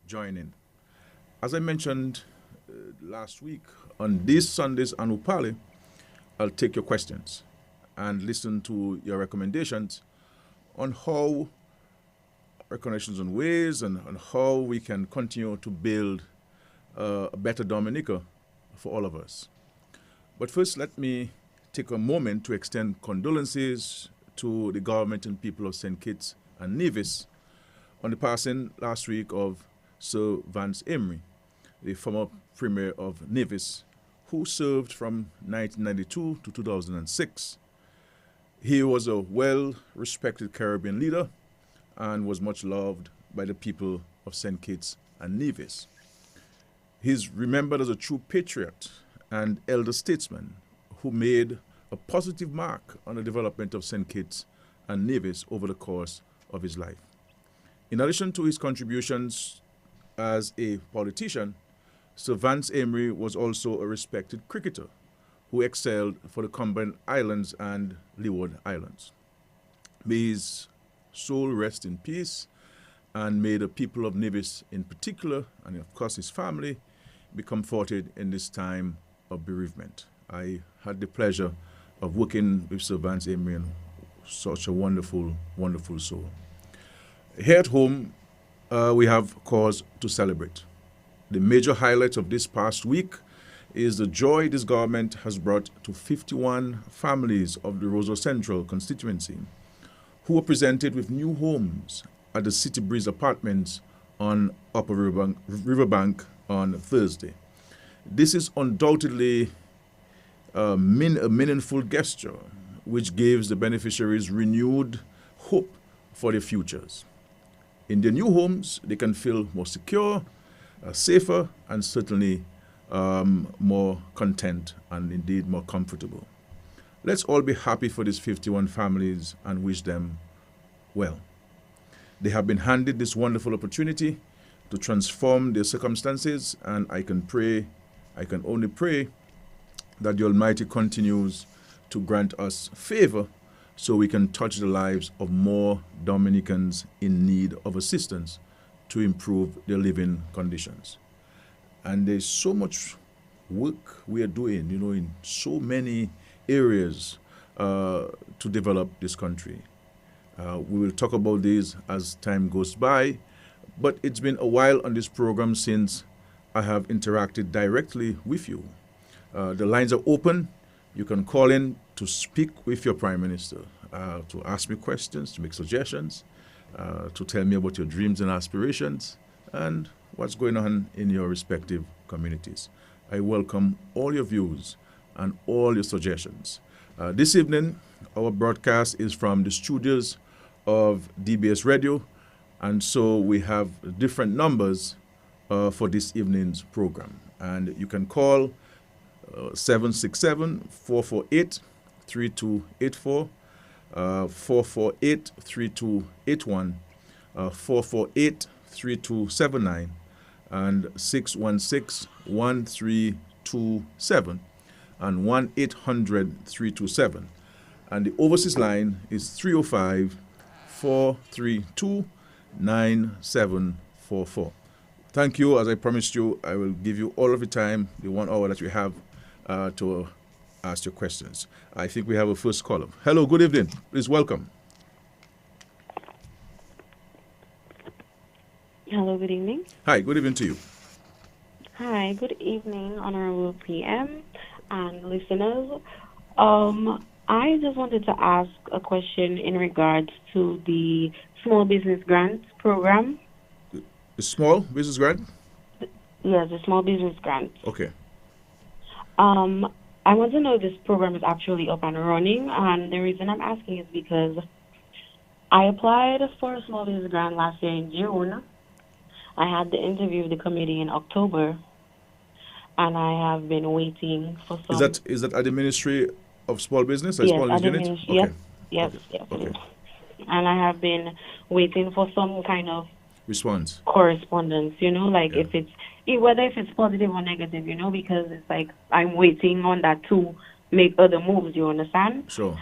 join in. As I mentioned last week, on these Sundays and Upali, I'll take your questions and listen to your recommendations on how recommendations on ways and on how we can continue to build a better Dominica for all of us. But first, let me take a moment to extend condolences to the government and people of St. Kitts and Nevis on the passing last week of Sir Vance Emery, the former Premier of Nevis, who served from 1992 to 2006. He was a well-respected Caribbean leader and was much loved by the people of St. Kitts and Nevis. He's remembered as a true patriot and elder statesman who made a positive mark on the development of St. Kitts and Nevis over the course of his life. In addition to his contributions as a politician, Sir Vance Emery was also a respected cricketer who excelled for the Combined Islands and Leeward Islands. May his soul rest in peace, and may the people of Nevis in particular, and of course his family, be comforted in this time of bereavement. I had the pleasure of working with Sir Vance Emery, and such a wonderful, wonderful soul. Here at home, we have cause to celebrate. The major highlight of this past week is the joy this government has brought to 51 families of the Roseau Central constituency who were presented with new homes at the City Breeze Apartments on Upper Riverbank on Thursday. This is undoubtedly a meaningful gesture which gives the beneficiaries renewed hope for their futures. In their new homes, they can feel more secure, safer, and certainly more content and indeed more comfortable. Let's all be happy for these 51 families and wish them well. They have been handed this wonderful opportunity to transform their circumstances, and I can only pray that the Almighty continues to grant us favor so we can touch the lives of more Dominicans in need of assistance to improve their living conditions. And there's so much work we are doing, in so many areas to develop this country. We will talk about these as time goes by, but it's been a while on this program since I have interacted directly with you. The lines are open. You can call in to speak with your Prime Minister, to ask me questions, to make suggestions, to tell me about your dreams and aspirations, and what's going on in your respective communities. I welcome all your views and all your suggestions. This evening, our broadcast is from the studios of DBS Radio, and so we have different numbers for this evening's program. And you can call 767-448-3284, 448-3281, 448-3279, and 616-1327, and 1-800-327. And the overseas line is 305-432-9744. Thank you. As I promised you, I will give you all of the time, the 1 hour that we have to ask your questions. I think we have a first caller. Hello, good evening. Please welcome. Hello, good evening. Hi, good evening to you. Hi, good evening, Honorable PM and listeners. I just wanted to ask a question in regards to the Small Business Grant Program. The Small Business Grant? Yes, the Small Business Grant. Okay. I want to know if this program is actually up and running, and the reason I'm asking is because I applied for a Small Business Grant last year in June. I had the interview with the committee in October, and I have been waiting for some... Is that at the Ministry of Small Business? Yes, Small at the Unit? Ministry. Okay. Yes. Okay. And I have been waiting for some kind of response, correspondence, if it's whether if it's positive or negative, because it's like I'm waiting on that to make other moves, you understand? Sure.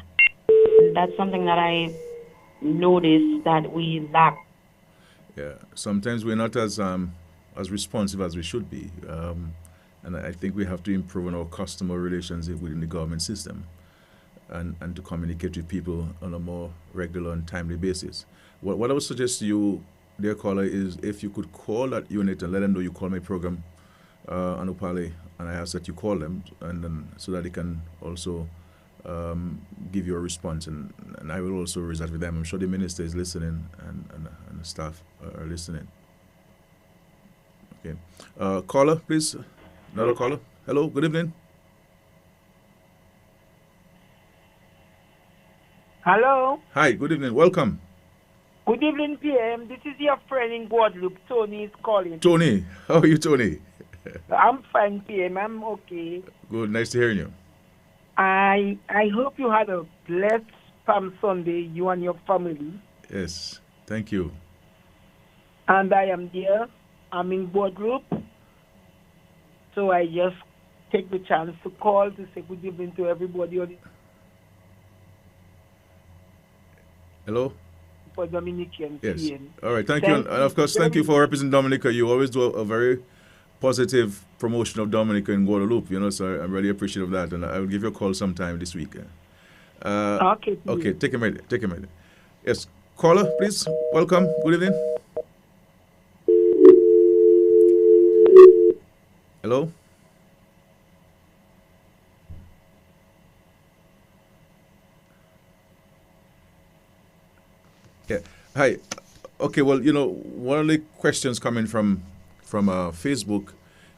That's something that I noticed that we lack. Yeah, sometimes we're not as as responsive as we should be. And I think we have to improve on our customer relations within the government system and to communicate with people on a more regular and timely basis. What I would suggest to you, dear caller, is if you could call that unit and let them know you call my program, Anupale, and I ask that you call them, and then so that they can also give you a response, and I will also raise that with them. I'm sure the minister is listening, and the staff are listening. Okay, caller, please. Another caller. Hello, good evening. Hello. Hi, good evening. Welcome. Good evening, PM. This is your friend in Guadeloupe. Tony is calling. Tony, how are you, Tony? I'm fine, PM. I'm okay. Good, nice to hear you. I hope you had a blessed Palm Sunday, you and your family. Yes, thank you. And I am there. I'm in Guadeloupe. So I just take the chance to call to say good evening to everybody on Hello? for Dominican. Yes. PM. All right, thank you. And of course, thank you for representing Dominica. You always do a very positive promotion of Dominica in Guadeloupe, so I'm really appreciative of that. And I will give you a call sometime this week. Okay. PM. Okay, take a minute. Yes, caller, please. Welcome. Good evening. Hello? Yeah. Hi. Okay. Well, one of the questions coming from Facebook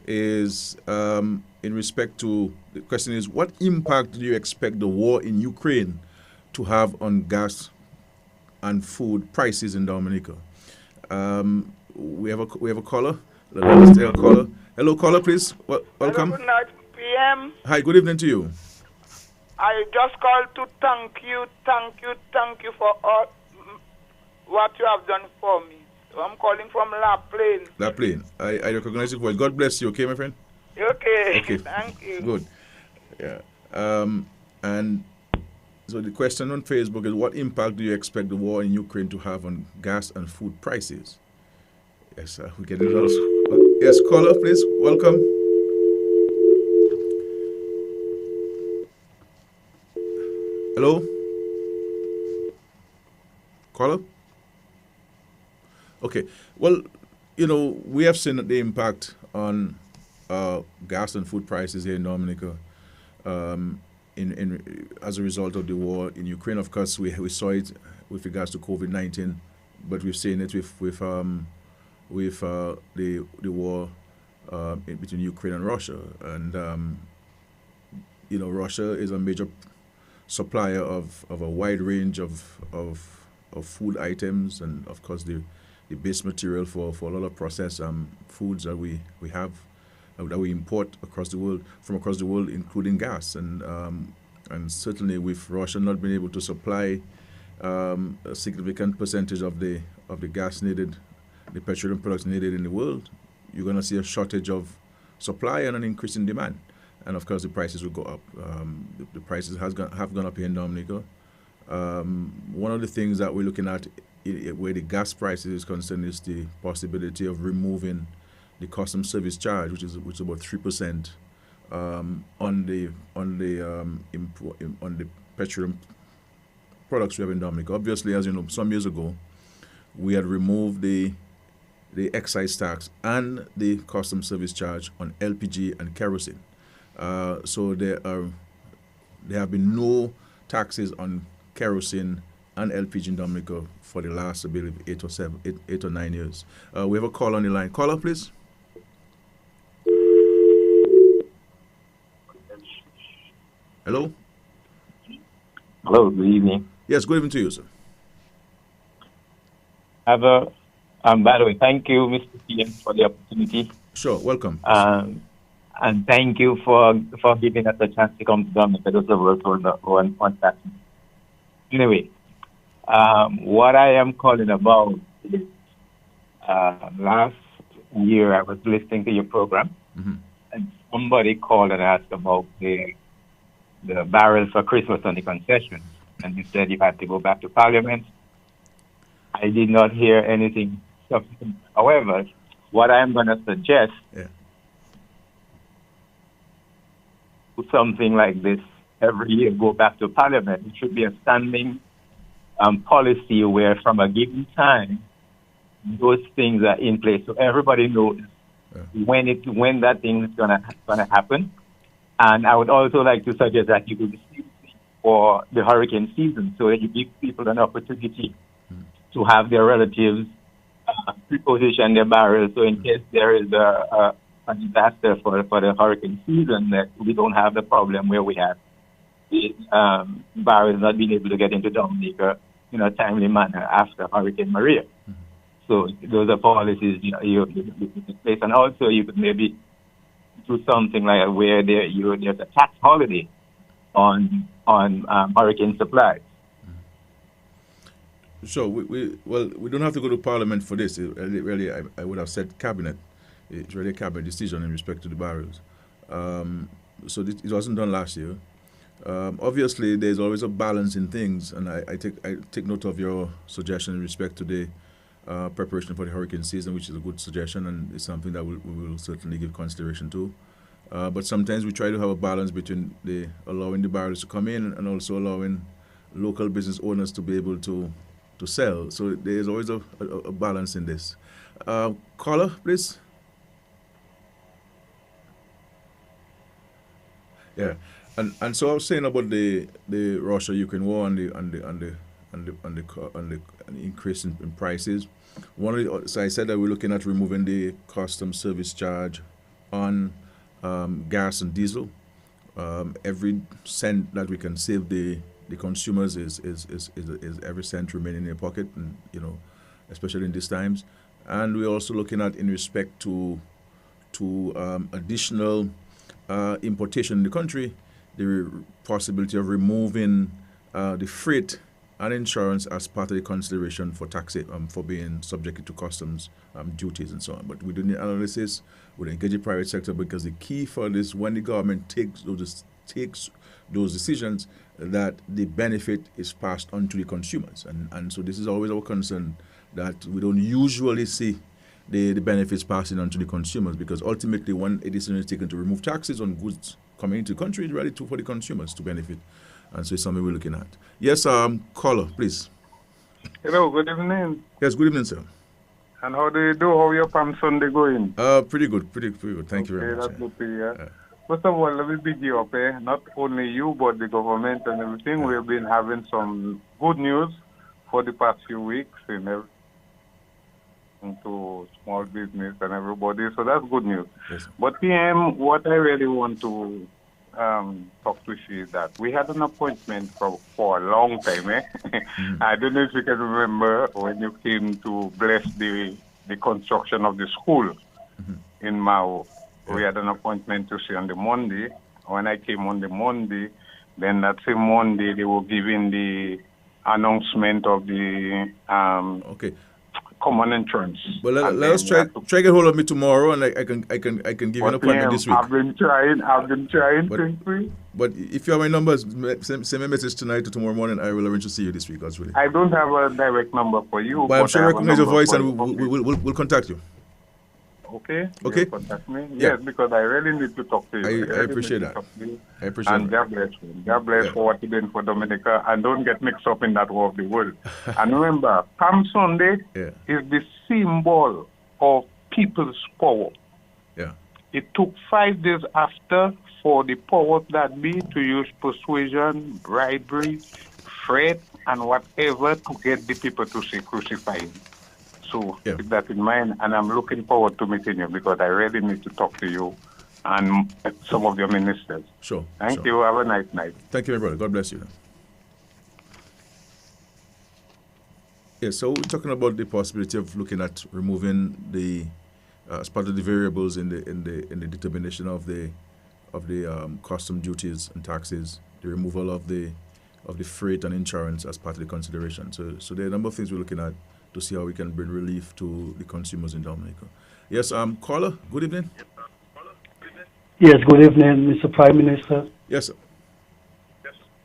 is in respect to the question is, what impact do you expect the war in Ukraine to have on gas and food prices in Dominica? We have a caller. Let's take a caller. Hello, caller, please. Welcome. Hello, good night, PM. Hi. Good evening to you. I just called to thank you for all what you have done for me. So I'm calling from La Plaine. La Plaine. I recognize your voice. God bless you. Okay, my friend. Okay. Okay. Thank you. Good. Yeah. And so the question on Facebook is, what impact do you expect the war in Ukraine to have on gas and food prices? Yes, we get it also. Yes, caller, please. Welcome. Hello? Caller? Okay. Well, we have seen the impact on gas and food prices here in Dominica in as a result of the war in Ukraine. Of course, we saw it with regards to COVID-19, but we've seen it with the war between Ukraine and Russia. And, Russia is a major supplier of a wide range of food items, and, of course, the base material for a lot of processed foods that we have, that we import from across the world, including gas. And certainly with Russia not being able to supply a significant percentage of the gas needed, the petroleum products needed in the world, you're going to see a shortage of supply and an increase in demand. And of course, the prices will go up. The prices have gone up here in Dominica. One of the things that we're looking at where the gas prices is concerned is the possibility of removing the customs service charge, which is about 3% on the petroleum products we have in Dominica. Obviously, as you know, some years ago, we had removed the excise tax and the customs service charge on LPG and kerosene. So there have been no taxes on kerosene and LPG in Dominica for the last, I believe, 8 or 9 years. We have a call on the line. Caller, please. Hello? Hello, good evening. Yes, good evening to you, sir. By the way, thank you, Mr. PM, for the opportunity. Sure, welcome. And thank you for giving us a chance to come to Dominica. Those of us on that. Anyway, what I am calling about is last year I was listening to your program, and somebody called and asked about the barrels for Christmas on the concession, and you said you had to go back to Parliament. I did not hear anything subsequent. However, what I'm going to suggest, something like this every year, go back to Parliament. It should be a standing policy where from a given time, those things are in place. So everybody knows when that thing is gonna happen. And I would also like to suggest that you could see for the hurricane season, so that you give people an opportunity to have their relatives reposition their barrels. So in case there is a disaster for the hurricane season, that we don't have the problem where we have the barrels not being able to get into Dominica in a timely manner after Hurricane Maria. So those are policies you put in place. And also you could maybe do something like where there's a tax holiday on hurricane supplies. So we don't have to go to Parliament for this. Really, I would have said Cabinet. It's really a Cabinet decision in respect to the barrels. So it wasn't done last year. Obviously, there's always a balance in things, and I take note of your suggestion in respect to the preparation for the hurricane season, which is a good suggestion, and it's something that we will certainly give consideration to. But sometimes we try to have a balance between allowing the barrels to come in and also allowing local business owners to be able to sell. So there's always a balance in this. Caller, please. Yeah, and so I was saying about the Russia-Ukraine war and the increase in prices. So I said that we're looking at removing the customs service charge on gas and diesel. Every cent that we can save the consumers is every cent remaining in their pocket, and especially in these times. And we're also looking at in respect to additional importation in the country, the possibility of removing the freight and insurance as part of the consideration for tax for being subjected to customs duties and so on. But we do need analysis. We engage the private sector, because the key for this, when the government takes those decisions, that the benefit is passed on to the consumers. And so this is always our concern, that we don't usually see the benefits passing on to the consumers, because ultimately when a decision is taken to remove taxes on goods coming into the country, it's really for the consumers to benefit. And so it's something we're looking at. Yes, caller, please. Hello, good evening. Yes, good evening, sir. And how do you do? How your Palm Sunday going? Pretty good. Thank you very much. That's good to hear. First of all, let me big you up, not only you, but the government and everything. We've been having some good news for the past few weeks into small business and everybody, so that's good news. Yes. But PM, what I really want to talk to you is that we had an appointment for a long time. I don't know if you can remember when you came to bless the construction of the school in Mao. We had an appointment to see on the Monday. When I came on the Monday, then that same Monday they were giving the announcement of the common entrance. Well, let us try get hold of me tomorrow, and I can give you an appointment this week. I've been trying. But if you have my numbers, send me a message tonight or tomorrow morning. I will arrange to see you this week. Really. I don't have a direct number for you. But I'm sure I recognize your voice, and we'll contact you. Okay. Okay. Contact me. Yeah. Yes, because I really need to talk to you. I appreciate that. I appreciate and God bless you. God bless for what you're doing for Dominica. And don't get mixed up in that war of the world. And remember, Palm Sunday is the symbol of people's power. Yeah. It took 5 days after for the powers that be to use persuasion, bribery, threat, and whatever to get the people to say crucify him. So keep that in mind, and I'm looking forward to meeting you, because I really need to talk to you and some of your ministers. Sure. Thank you. Have a nice night. Thank you, my brother. God bless you. Yes, so we're talking about the possibility of looking at removing as part of the variables in the determination of the custom duties and taxes, the removal of the freight and insurance as part of the consideration. So there are a number of things we're looking at to see how we can bring relief to the consumers in Dominica. Yes, caller, good evening. Yes, good evening, Mr. Prime Minister. Yes, sir.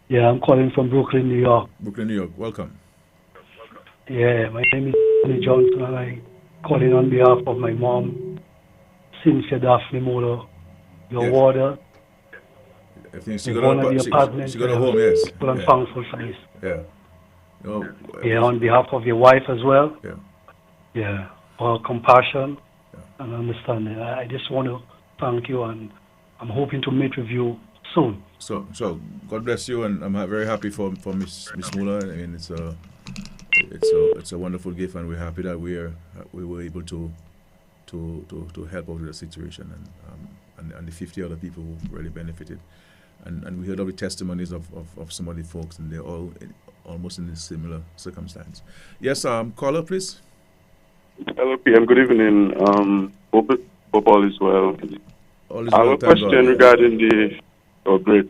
Yeah, I'm calling from Brooklyn, New York. Brooklyn, New York. Welcome. Yeah, my name is Johnson, and calling on behalf of my mom, Cynthia Daphne Mola, your Yes. warder, I think the owner of the apartment. she got a home, yes. Full and Yeah. thankful for this. Yeah. No, Yeah, on behalf of your wife as well. yeah. Yeah, for compassion Yeah. and understanding. I just want to thank you, and I'm hoping to meet with you soon. So God bless you, and I'm very happy for Miss Muller. I mean, it's a wonderful gift, and we're happy that we were able to help out with the situation, and the 50 other people who really benefited, and we heard all the testimonies of some of the folks, and they're all almost in a similar circumstance. Yes, caller, please. Hello, PM. Good evening. Hope all is well. All is I have well, a thank question God. regarding the. Oh, great.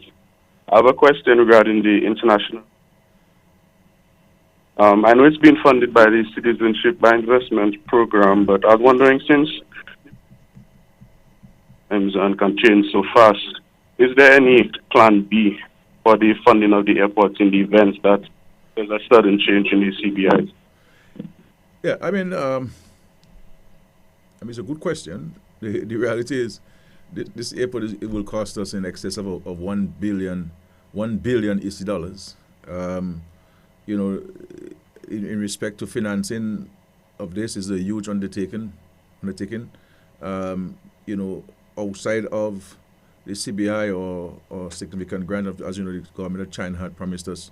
I have a question regarding the international. I know it's been funded by the Citizenship by Investment program, but I was wondering, since times and can change so fast, is there any plan B for the funding of the airports in the event that there's a sudden change in the CBI? Yeah, I mean, it's a good question. The reality is, this airport it will cost us in excess of $1 billion EC dollars. You know, in respect to financing of this is a huge undertaking. You know, outside of the CBI or significant grant, as you know, the government of China had promised us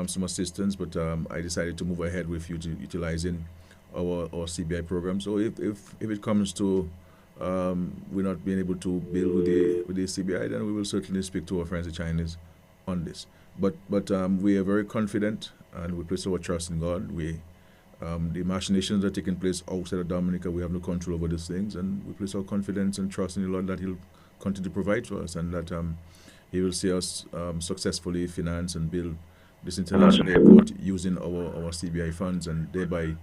some assistance, but I decided to move ahead with utilizing our CBI program. So if it comes to we're not being able to build with the CBI, then we will certainly speak to our friends the Chinese on this. But we are very confident, and we place our trust in God. The machinations that are taking place outside of Dominica, we have no control over these things, and we place our confidence and trust in the Lord that He'll continue to provide for us, and that He will see us successfully finance and build this international airport using our CBI funds, and thereby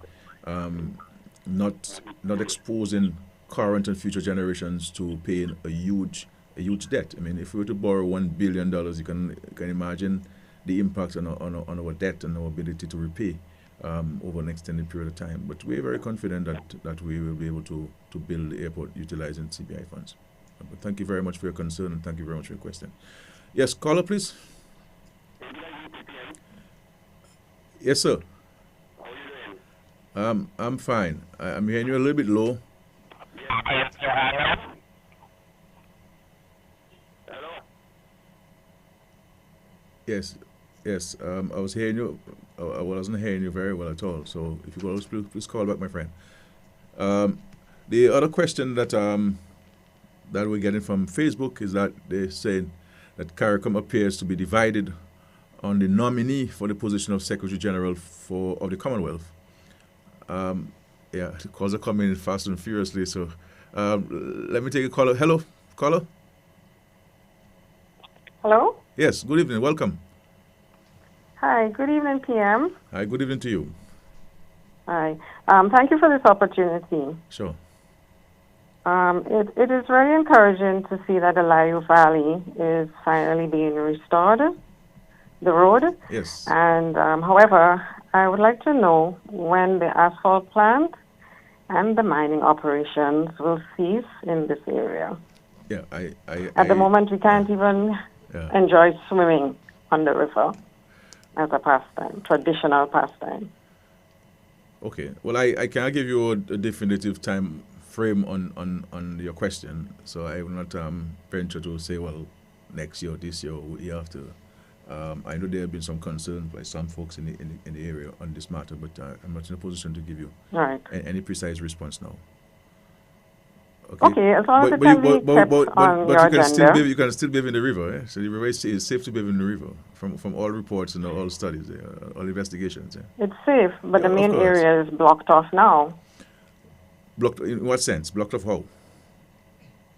not exposing current and future generations to paying a huge debt. I mean, if we were to borrow $1 billion, you can imagine the impact on our debt and our ability to repay over an extended period of time. But we're very confident that we will be able to build the airport utilizing CBI funds. But thank you very much for your concern, and thank you very much for your question. Yes, caller, please. Yes, sir. I'm fine. I'm hearing you a little bit low. Yes. I was hearing you. I wasn't hearing you very well at all. So if you could please call back, my friend. The other question that we're getting from Facebook is that they're saying that CARICOM appears to be divided on the nominee for the position of Secretary General of the Commonwealth. Yeah, the calls are coming in fast and furiously. So let me take a caller. Hello, caller. Hello? Yes, good evening. Welcome. Hi, good evening, PM. Hi, good evening to you. Hi. Thank you for this opportunity. Sure. It is very encouraging to see that the Layu Valley is finally being restored, the road. Yes. And however, I would like to know when the asphalt plant and the mining operations will cease in this area. Yeah, At the moment, we can't even enjoy swimming on the river as a pastime, traditional pastime. Okay. Well, I can't give you a definitive time frame on your question, so I will not venture to say, well, next year, this year, or year after. I know there have been some concerns by some folks in the area on this matter, but I'm not in a position to give you any precise response now. Okay, as long as it can be kept on your agenda. You can still bathe in the river. Eh? So the river is safe to bathe in the river from all reports and all studies, all investigations. It's safe, but the main area is blocked off now. Blocked in what sense? Blocked off how?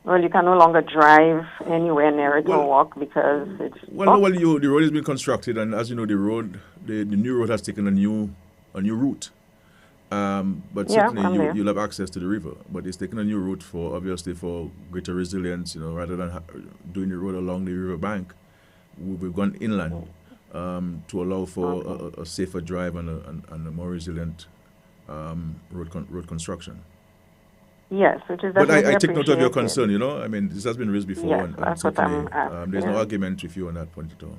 Well, you can no longer drive anywhere near it or walk because it's blocked. The road has been constructed, and as you know, the new road has taken a new route. But certainly you'll have access to the river. But it's taken a new route for greater resilience. Rather than doing the road along the river bank, we've gone inland to allow for a safer drive and a more resilient road construction. Yes, which is But definitely I take note of your appreciated. concern, I mean, this has been raised before, Yes, and that's what certainly I'm asking. there's no argument with you on that point at all.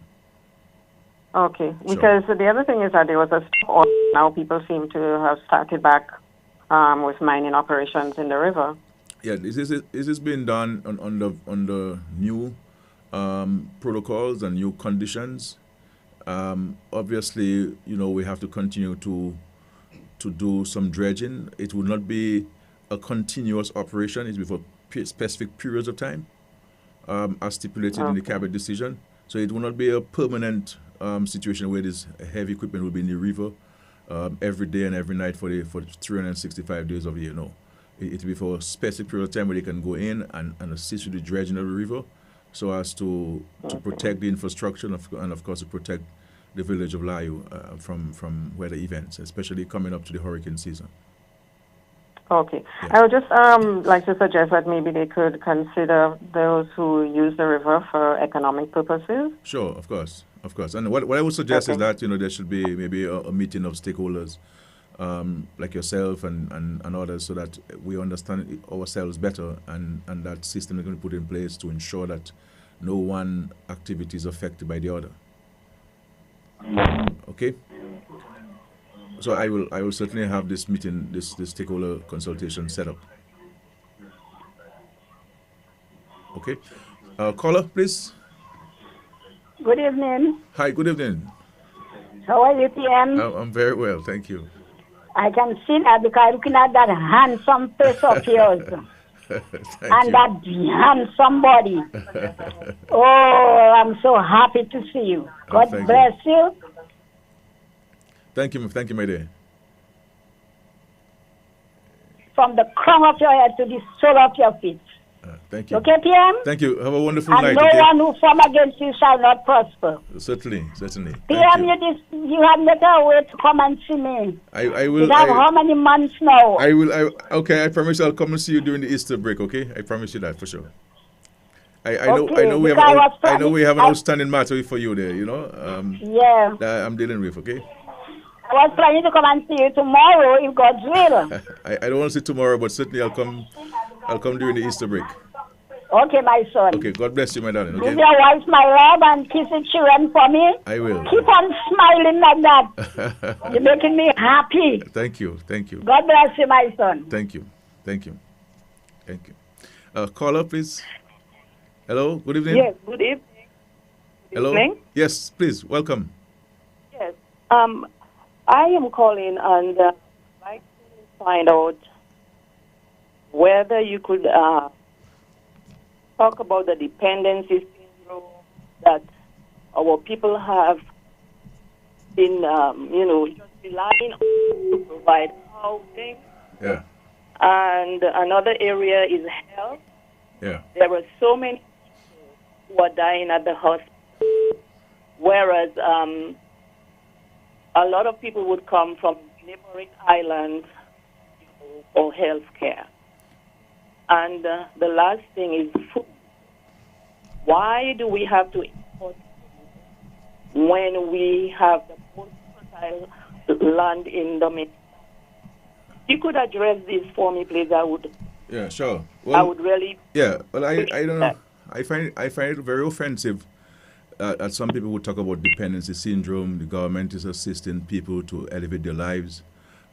Okay, because the other thing is that there was a stop order. Now people seem to have started back with mining operations in the river. Yeah, this is being done on the new protocols and new conditions. Obviously, we have to continue to do some dredging. It will not be a continuous operation. It's for specific periods of time, as stipulated in the cabinet decision. So it will not be a permanent situation where this heavy equipment will be in the river every day and every night for 365 days of the year. No, it will be for a specific period of time where they can go in and assist with the dredging of the river, so as to protect the infrastructure and of course to protect the village of Layu from weather events, especially coming up to the hurricane season. Okay. Yeah. I would just like to suggest that maybe they could consider those who use the river for economic purposes. Sure, of course. And what I would suggest is that there should be maybe a meeting of stakeholders like yourself and others, so that we understand ourselves better, and that system is going to put in place to ensure that no one activity is affected by the other. Okay. So I will certainly have this meeting, this stakeholder consultation set up. Okay. Caller, please. Good evening. Hi, good evening. How are you, PM? I'm very well, thank you. I can see that because I'm looking at that handsome face of yours. And that handsome body. Oh, I'm so happy to see you. God bless you. Thank you, my dear. From the crown of your head to the sole of your feet. Thank you. Okay, PM? Thank you. Have a wonderful and night. No one who form against you shall not prosper. Certainly. PM, you have made a way to come and see me. I will. You have how many months now? I will. Okay, I promise I'll come and see you during the Easter break. Okay, I promise you that for sure. I know we have an outstanding matter for you there. Yeah. That I'm dealing with. Okay. I was planning to come and see you tomorrow if God's will. I don't want to see tomorrow, but certainly I'll come during the Easter break. Okay, my son. Okay, God bless you, my darling. Okay? Give your wife my love and kiss the children for me. I will. Keep on smiling like that. You're making me happy. Thank you. God bless you, my son. Thank you. Caller, please. Hello, good evening. Yes, good evening. Hello? Evening. Yes, please, welcome. Yes. I am calling and like to find out whether you could talk about the dependency syndrome that our people have been, just relying on to provide housing. Yeah. And another area is health. Yeah. There are so many people who are dying at the hospital, whereas a lot of people would come from neighboring islands for health care. And the last thing is food. Why do we have to import food when we have the most fertile land in Dominica? If you could address this for me, please, I would. Yeah, sure. Well, I would really. Yeah, well, I don't know. I find it very offensive that some people would talk about dependency syndrome. The government is assisting people to elevate their lives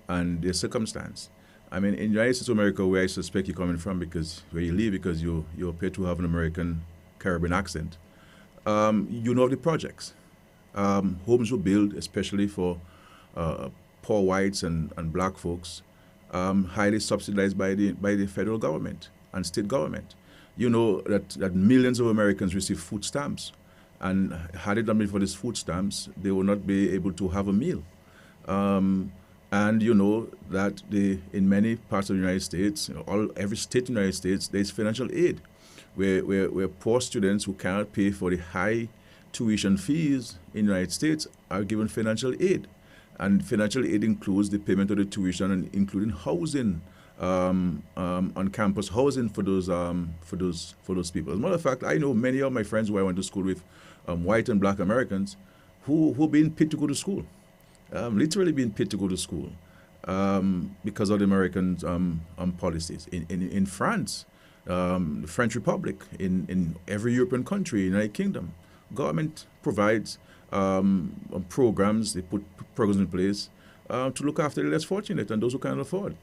and their circumstance. I mean, in the United States of America, where I suspect you're coming from, where you live, because you appear to have an American Caribbean accent, you know of the projects. Homes were built especially for poor whites and black folks, highly subsidized by the federal government and state government. You know that millions of Americans receive food stamps, and had it not been for these food stamps, they would not be able to have a meal. And you know that in many parts of the United States, every state in the United States, there's financial aid, where poor students who cannot pay for the high tuition fees in the United States are given financial aid. And financial aid includes the payment of the tuition and including housing, on campus housing for those people. As a matter of fact, I know many of my friends who I went to school with, white and black Americans, who being paid to go to school, literally being paid to go to school, because of the American policies. In France, the French Republic, in every European country, United Kingdom, government provides programs. They put programs in place to look after the less fortunate and those who can't afford.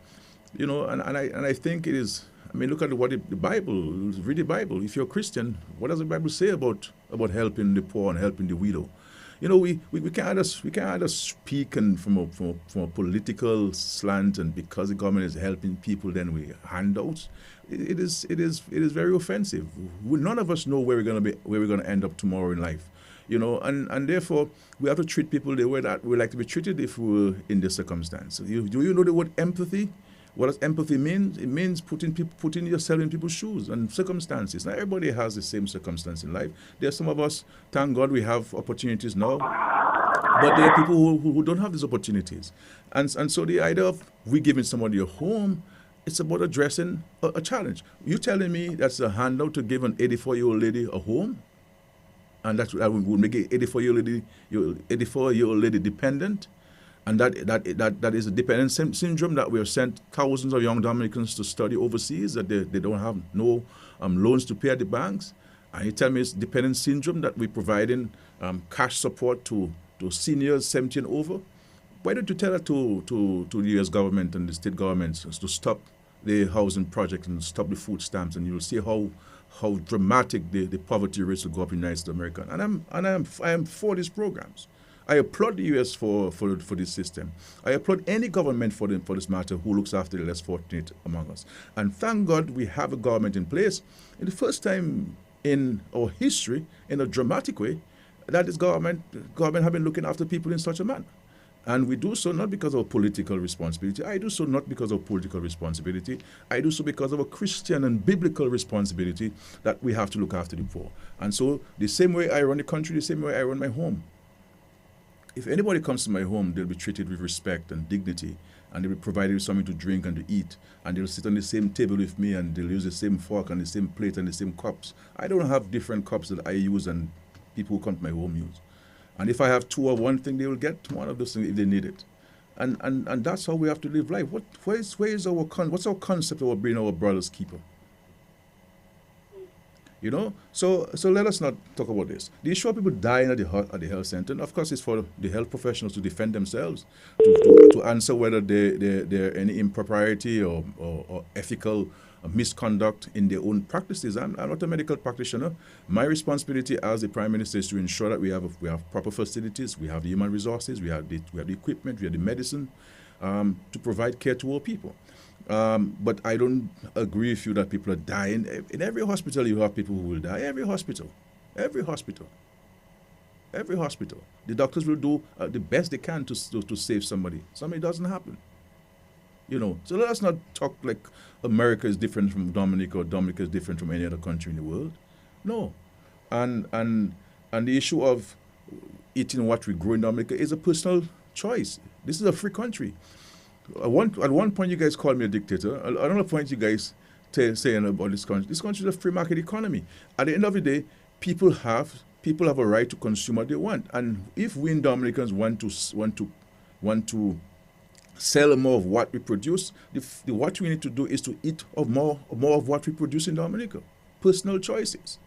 You know, and I think it is. I mean, look at what the Bible. Read the Bible. If you're a Christian, what does the Bible say about helping the poor and helping the widow? You know, we can't either speak and from a political slant, and because the government is helping people, then we handouts. It is very offensive. None of us know where we're going to end up tomorrow in life. You know, and therefore we have to treat people the way that we like to be treated if we were in this circumstance. Do you know the word empathy? What does empathy mean? It means putting yourself in people's shoes and circumstances. Not everybody has the same circumstance in life. There are some of us, thank God, we have opportunities now, but there are people who don't have these opportunities. And so the idea of we giving somebody a home, it's about addressing a challenge. You telling me that's a handout to give an 84-year-old lady a home? And that would make an 84-year-old lady dependent? And that is a dependence syndrome that we have sent thousands of young Dominicans to study overseas, that they don't have no loans to pay at the banks. And you tell me it's dependence syndrome that we're providing cash support to seniors 70 and over. Why don't you tell that to the U.S. government and the state governments to stop the housing project and stop the food stamps, and you'll see how dramatic the poverty rates will go up in the United States of America. And I am for these programs. I applaud the U.S. for this system. I applaud any government for this matter who looks after the less fortunate among us. And thank God we have a government in place. In the first time in our history, in a dramatic way, that is government have been looking after people in such a manner. And we do so not because of political responsibility. I do so not because of political responsibility. I do so because of a Christian and biblical responsibility that we have to look after the poor. And so the same way I run the country, the same way I run my home. If anybody comes to my home, they'll be treated with respect and dignity, and they'll be provided with something to drink and to eat, and they'll sit on the same table with me, and they'll use the same fork and the same plate and the same cups. I don't have different cups that I use and people who come to my home use. And if I have two of one thing, they will get one of those things if they need it. And that's how we have to live life. What's our concept of being our brother's keeper? You know, so let us not talk about this. The issue of people dying at the health center, and of course, it's for the health professionals to defend themselves, to answer whether there are any impropriety or ethical misconduct in their own practices. I'm not a medical practitioner. My responsibility as the Prime Minister is to ensure that we have proper facilities, we have the human resources, we have the equipment, we have the medicine to provide care to all people. But I don't agree with you that people are dying. In every hospital, you have people who will die. Every hospital. The doctors will do the best they can to save somebody. Something doesn't happen. You know, so let us not talk like America is different from Dominica or Dominica is different from any other country in the world. No. And the issue of eating what we grow in Dominica is a personal choice. This is a free country. At one point, you guys called me a dictator. At another point, you guys saying about this country. This country is a free market economy. At the end of the day, people have a right to consume what they want. And if we in Dominicans want to sell more of what we produce, what we need to do is to eat more of what we produce in Dominica. Personal choices.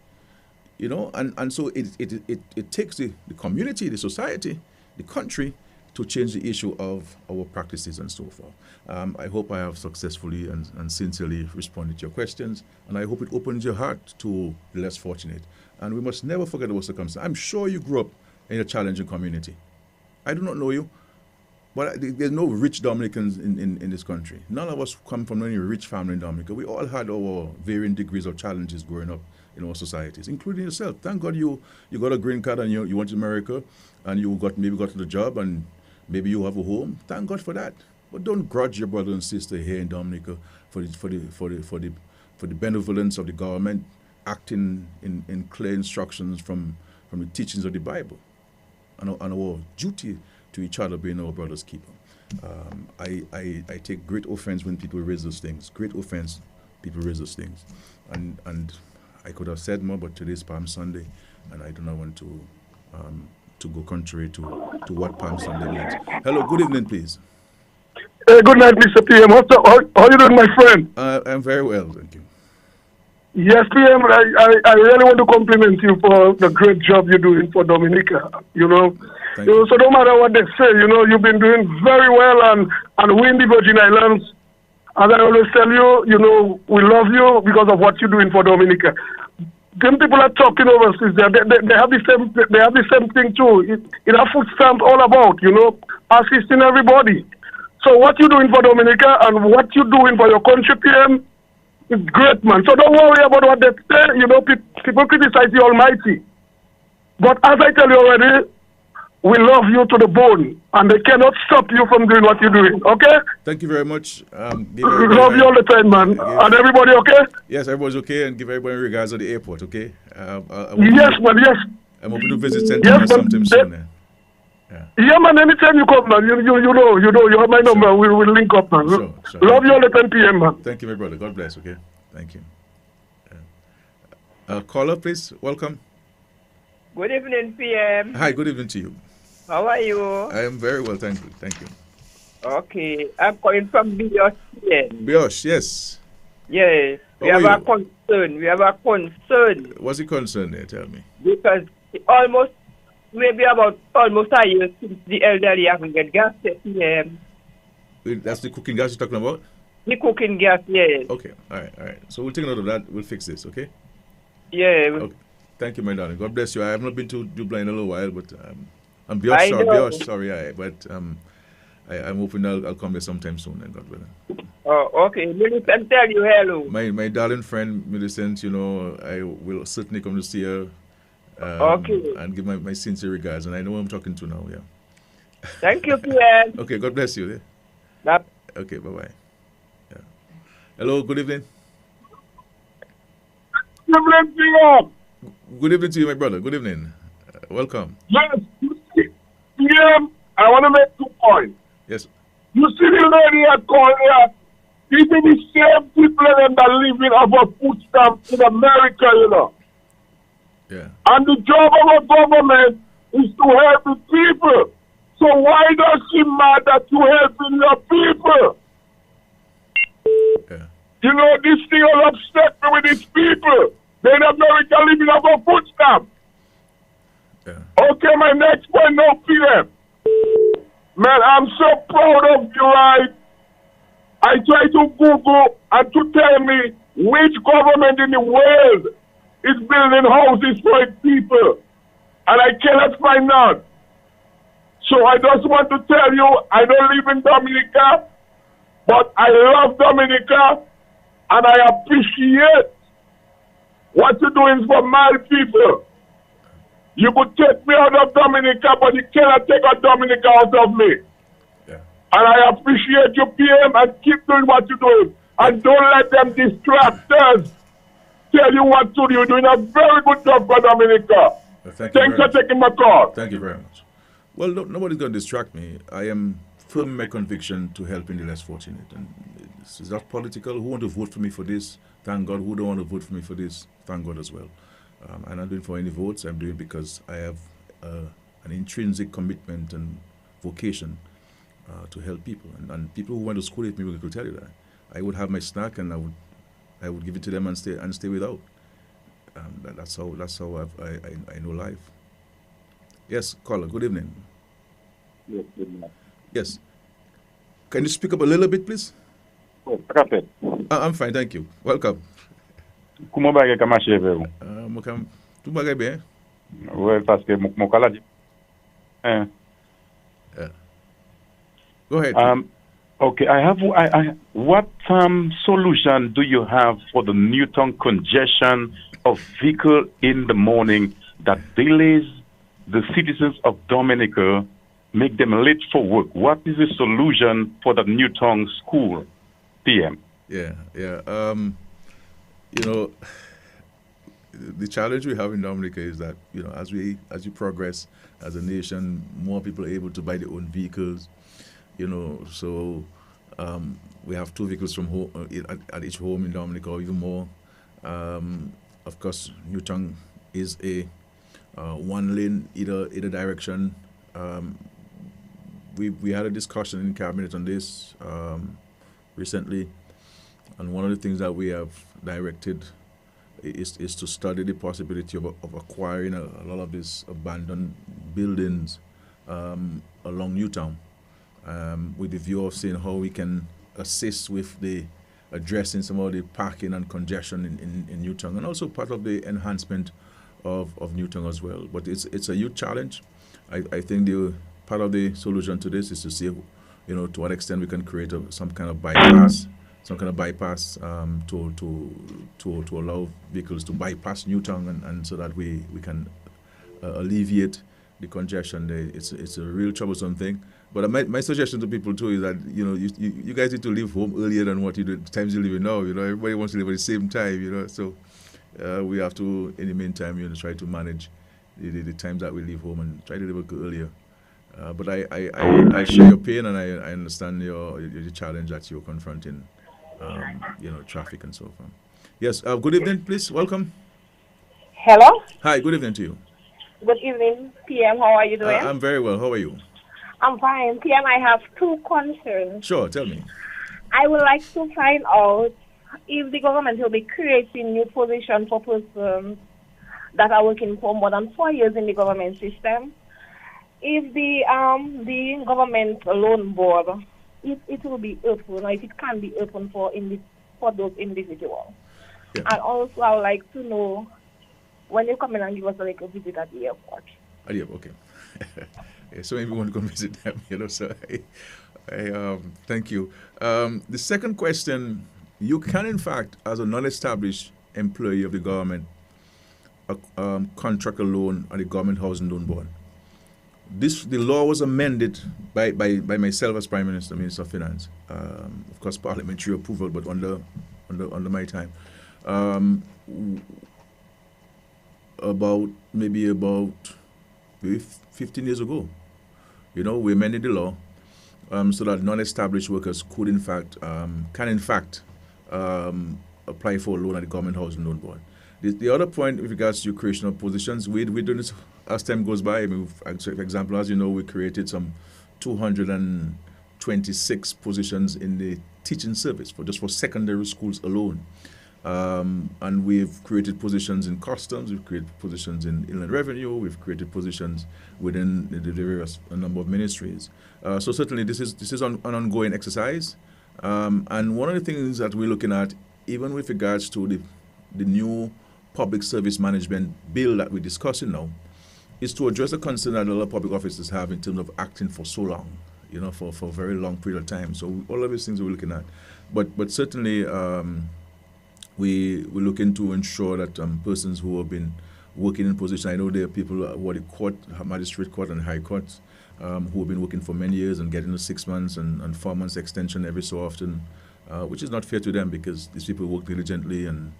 You know, and so it takes the community, the society, the country to change the issue of our practices and so forth. I hope I have successfully and sincerely responded to your questions, and I hope it opens your heart to the less fortunate. And we must never forget our circumstances. I'm sure you grew up in a challenging community. I do not know you, but there's no rich Dominicans in this country. None of us come from any rich family in Dominica. We all had our varying degrees of challenges growing up in our societies, including yourself. Thank God you got a green card and you went to America, and you maybe got the job, and maybe you have a home. Thank God for that. But don't grudge your brother and sister here in Dominica for the benevolence of the government acting in clear instructions from the teachings of the Bible, and our duty to each other being our brother's keeper. I take great offense when people raise those things. Great offense, people raise those things, and I could have said more, but today's Palm Sunday, and I do not want to go contrary to what Palm Sunday means. Hello, good evening, please. Good night, Mr. PM. How you doing, my friend? I'm very well, thank you. Yes, PM, I really want to compliment you for the great job you're doing for Dominica. Thank you. So no matter what they say, you've been doing very well, and we in the Virgin Islands, as I always tell you, we love you because of what you're doing for Dominica. Them people are talking overseas. They have the same thing too. It has food stamps all about, assisting everybody. So what you're doing for Dominica and what you're doing for your country, PM, is great, man. So don't worry about what they say. People criticize the Almighty. But as I tell you already, we love you to the bone, and they cannot stop you from doing what you're doing, okay? Thank you very much. Love you all the time, man. And everybody okay? Yes, everybody's okay, and give everybody regards at the airport, okay? Yes, man, yes. I'm hoping to visit Sentinel sometime soon. Yeah, man, anytime you come, man, you have my number. Sure. We'll link up, man. Sure. Love you all the 10 p.m., man. Thank you, my brother. God bless, okay? Thank you. Caller, please. Welcome. Good evening, PM. Hi, good evening to you. How are you? I am very well, thank you. Thank you. Okay, I'm calling from Biosh. Biosh, yes. Yes, we have a concern. What's the concern there? Tell me. Because maybe almost a year since the elderly haven't get gas at PM. That's the cooking gas you're talking about? The cooking gas, yes. Okay, all right. So we'll take note of that. We'll fix this, okay? Yeah. Okay. Thank you, my darling. God bless you. I have not been to Dublin in a little while, but I'm Biosh, sorry, but I'm hoping I'll come there sometime soon, and God willing. Oh, okay. Millicent, tell you hello. My darling friend, Millicent, I will certainly come to see her. Okay. And give my sincere regards, and I know who I'm talking to now, yeah. Thank you, PM. Okay, God bless you. Yeah? Okay, bye-bye. Yeah. Hello, good evening. Good evening to you, my brother. Good evening. Welcome. Yes, PM, I want to make 2 points. Yes. You see the lady I call here, these are the same people that are living off a food stamp in America, Yeah. And the job of a government is to help the people. So why does she mad that you helping your people? Yeah. This thing will upset me with these people. They in America living off a food stamp. Yeah. Okay, my next point, no PM. Man, I'm so proud of you, right? I try to Google and to tell me which government in the world is building houses for its people. And I cannot find out. So I just want to tell you, I don't live in Dominica, but I love Dominica, and I appreciate what you're doing for my people. You could take me out of Dominica, but you cannot take out Dominica out of me. Yeah. And I appreciate you, PM, and keep doing what you're doing. And don't let them distract us. Tell you what to do. You're doing a very good job for Dominica. Thanks for taking my call. Thank you very much. Well, nobody's going to distract me. I am firm in my conviction to helping the less fortunate. And this is not political. Who want to vote for me for this? Thank God. Who don't want to vote for me for this? Thank God as well. I'm not doing for any votes. I'm doing because I have an intrinsic commitment and vocation to help people. And people who went to school with me will tell you that. I would have my snack and I would give it to them and stay without. That's how I know life. Yes, caller. Good evening. Yes, good evening. Yes. Can you speak up a little bit, please? Oh, perfect. I'm fine, thank you. Welcome. Comment bagay ka marche ve ou? Tout bagay bien. Ouais, parce que mon kala di. Go ahead. Okay, what solution do you have for the Newton congestion of vehicle in the morning that delays the citizens of Dominica, make them late for work? What is the solution for the Newton school, PM? Yeah. The challenge we have in Dominica is that, as we progress as a nation, more people are able to buy their own vehicles. So we have 2 vehicles from home, at each home in Dominica, or even more. Of course, Newton is a 1 lane either direction we had a discussion in cabinet on this recently, and one of the things that we have directed is to study the possibility of acquiring a lot of these abandoned buildings along Newtown, with the view of seeing how we can assist with the addressing some of the parking and congestion in Newtown, and also part of the enhancement of Newtown as well. But it's a huge challenge. I think the part of the solution to this is to see, you know, to what extent we can create some kind of bypass to allow vehicles to bypass Newtown, and so that we can alleviate the congestion there. It's a real troublesome thing. But my suggestion to people too is that, you know, you guys need to leave home earlier than what you do times you live now. You know, everybody wants to live at the same time. You know, so we have to, in the meantime, you know, try to manage the times that we leave home and try to live earlier. But I share your pain, and I understand your challenge that you're confronting. You know, traffic and so forth. Yes. Good evening, please. Welcome. Hello. Hi. Good evening to you. Good evening, PM. How are you doing? I'm very well. How are you? I'm fine. PM, I have two concerns. Sure. Tell me. I would like to find out if the government will be creating new positions for persons that are working for more than 4 years in the government system. If the government loan board, if it will be open, or if it can be open for those individuals. Yeah. And also, I would like to know when you come in and give us a visit at the airport. At the airport, okay. Yeah, so maybe we want to come visit them, you know. So I thank you. The second question: you can, in fact, as a non-established employee of the government, contract a loan at the Government Housing Loan Board. The law was amended by myself as Prime Minister, Minister of Finance. Of course, parliamentary approval, but under my time. About 15 years ago, you know, we amended the law so that non-established workers could, in fact, apply for a loan at the Government Housing Loan Board. The other point with regards to creation of positions, we're doing this as time goes by. I mean, for example, as you know, we created some 226 positions in the teaching service for secondary schools alone. And we've created positions in customs, we've created positions in inland revenue, we've created positions within the various number of ministries. So certainly this is an ongoing exercise. And one of the things that we're looking at, even with regards to the new public service management bill that we're discussing now, is to address the concern that a lot of public officers have in terms of acting for so long, you know, for a very long period of time. So all of these things we're looking at. But certainly we're looking to ensure that persons who have been working in position, I know there are people who are the court, magistrate court and high courts, who have been working for many years and getting a 6 months and 4 months extension every so often, which is not fair to them because these people work diligently, and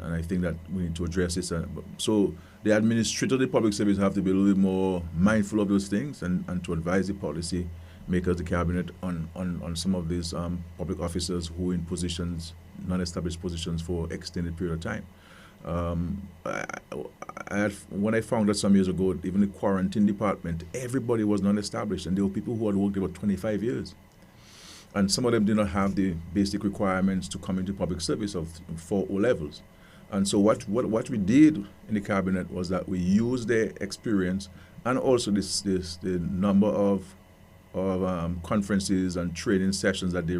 I think that we need to address this. So the administrator of the public service have to be a little bit more mindful of those things and to advise the policy makers, the cabinet, on some of these public officers who are in positions, non-established positions for extended period of time. When I found out some years ago, even the quarantine department, everybody was non-established, and there were people who had worked about 25 years. And some of them did not have the basic requirements to come into public service of 4 O levels. And so what we did in the cabinet was that we used their experience and also the number of conferences and training sessions that they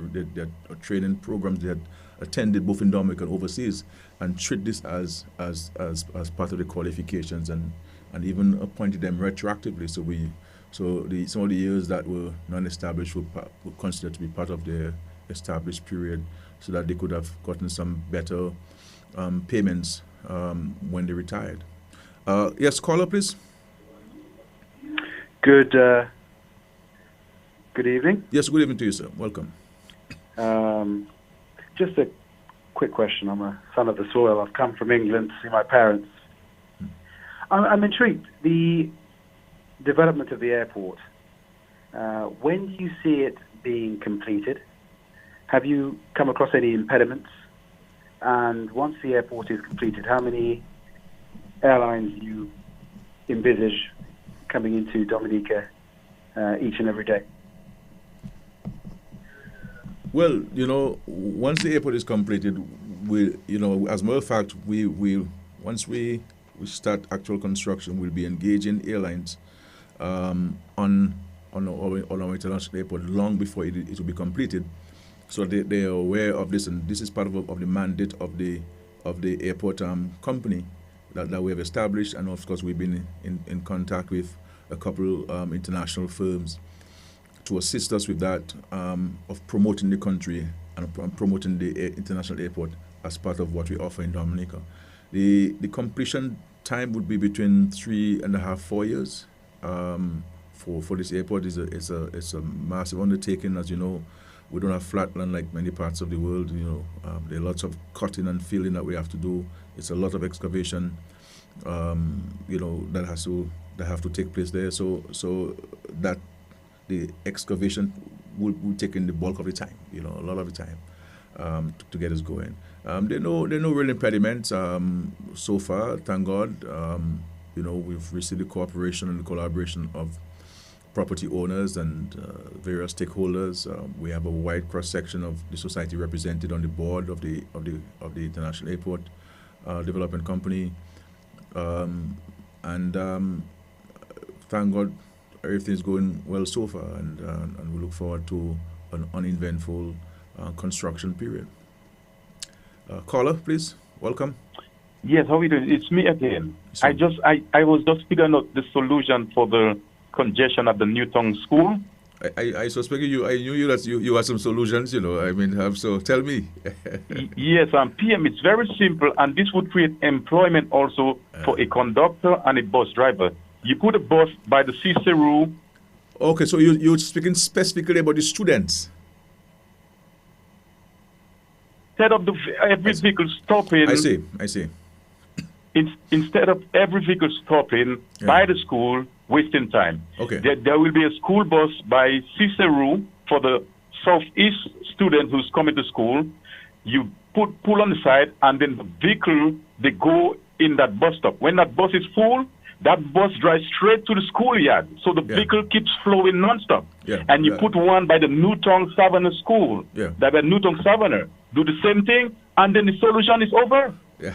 training programs they had attended both in Dominica and overseas, and treat this as part of the qualifications and even appointed them retroactively. So some of the years that were non-established were considered to be part of the established period, so that they could have gotten some better payments when they retired. Yes, caller, please. Good evening. Yes, good evening to you, sir. Welcome. Just a quick question. I'm a son of the soil. I've come from England to see my parents. I'm intrigued. The development of the airport, when do you see it being completed? Have you come across any impediments? And once the airport is completed, how many airlines do you envisage coming into Dominica each and every day? Well, once the airport is completed, as a matter of fact, once we start actual construction, we'll be engaging airlines on our international airport long before it will be completed. So they are aware of this, and this is part of the mandate of the airport company that we have established, and of course we've been in contact with a couple international firms to assist us with that, of promoting the country and promoting the international airport as part of what we offer in Dominica. The completion time would be between 3.5 to 4 years. For this airport is a massive undertaking. As you know, we don't have flat land like many parts of the world. There are lots of cutting and filling that we have to do. It's a lot of excavation, that have to take place there. So that the excavation will take in the bulk of the time. A lot of the time to get us going. There are no real impediments so far. Thank God. We've received the cooperation and the collaboration of property owners and various stakeholders. We have a wide cross section of the society represented on the board of the International Airport Development Company, and thank God everything is going well so far, and we look forward to an uneventful construction period. Caller, please, welcome. Yes, how are you doing? It's me again. I was just figuring out the solution for the congestion at the Newtown School. I suspect you. I knew that you had some solutions. So tell me. Yes, PM. It's very simple, and this would create employment also for a conductor and a bus driver. You put a bus by the Cicero. Okay, so you're speaking specifically about the students. Instead of every vehicle stopping. I see. Instead of every vehicle stopping by the school, wasting time. Okay. There will be a school bus by Cicero for the southeast student who's coming to school. You pull on the side, and then the vehicle, they go in that bus stop. When that bus is full, that bus drives straight to the schoolyard. So the vehicle keeps flowing nonstop. Yeah. And you put one by the Newtown Savannah School. Yeah. That by Newtown Savannah. Do the same thing, and then the solution is over. Yeah.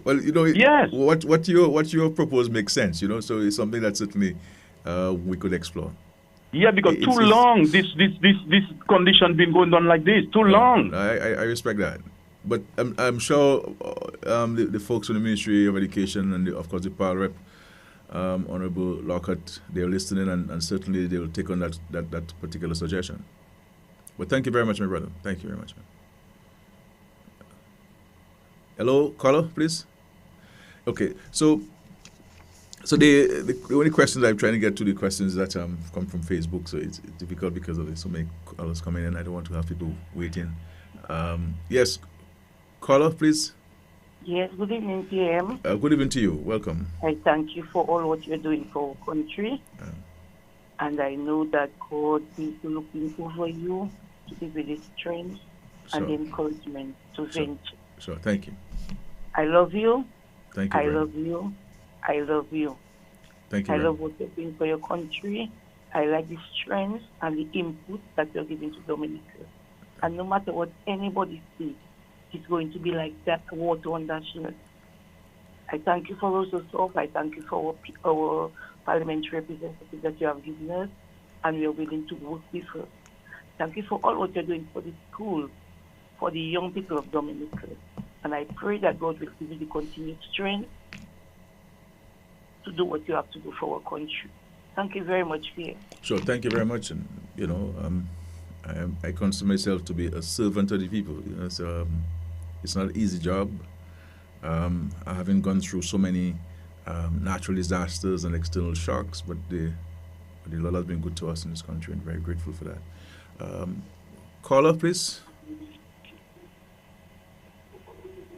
Well, yes. What you propose makes sense. So it's something that certainly we could explore. Yeah, because too long this condition been going on like this. Too long. I respect that, but I'm sure the folks from the Ministry of Education and of course the PAL Rep, Honorable Lockhart, they're listening, and certainly they will take on that particular suggestion. But thank you very much, my brother. Thank you very much, man. Hello, caller, please. Okay, so the only questions I'm trying to get to, the questions that come from Facebook, so it's difficult because of so many callers coming in. I don't want to have people waiting. Yes, caller, please. Yes, good evening, PM. Good evening to you. Welcome. I thank you for all what you're doing for our country. And I know that God is looking over you to give you the strength and the encouragement to venture. Sure, thank you. I love you. Thank you. I love you. I love you. Thank you. I love what you're doing for your country. I like the strength and the input that you're giving to Dominica. And no matter what anybody says, it's going to be like that water on that shirt. I thank you for Roosevelt. I thank you for our parliamentary representatives that you have given us, and we are willing to work with us. Thank you for all what you're doing for the school, for the young people of Dominica. And I pray that God will give you the continued strength to do what you have to do for our country. Thank you very much, Pierre. Sure, thank you very much. And, I consider myself to be a servant of the people. So it's not an easy job. I haven't gone through so many natural disasters and external shocks, but the Lord has been good to us in this country, and very grateful for that. Caller, please.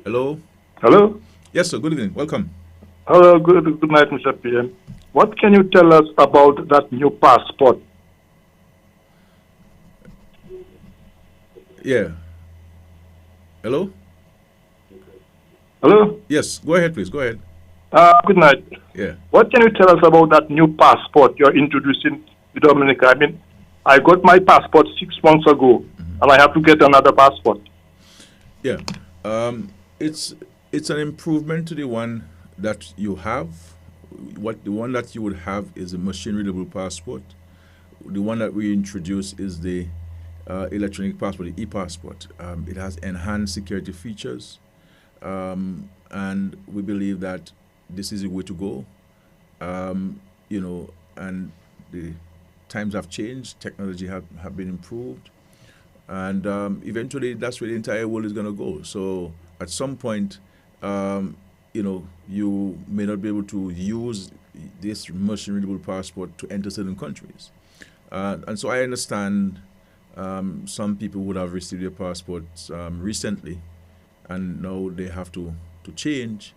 Hello? Hello? Yes, sir. Good evening. Welcome. Hello. Good night, Mr. PM. What can you tell us about that new passport? Yeah. Hello? Hello? Yes. Go ahead, please. Go ahead. Good night. Yeah. What can you tell us about that new passport you're introducing to Dominica? I mean, I got my passport 6 months ago, and I have to get another passport. Yeah, it's an improvement to the one that you have. The one that you would have is a machine readable passport. The one that we introduced is the electronic passport, the e-passport. It has enhanced security features, and we believe that this is the way to go. And the times have changed, technology have been improved, and eventually that's where the entire world is going to go. So at some point, you may not be able to use this machine readable passport to enter certain countries. And so I understand some people would have received their passports recently, and now they have to change,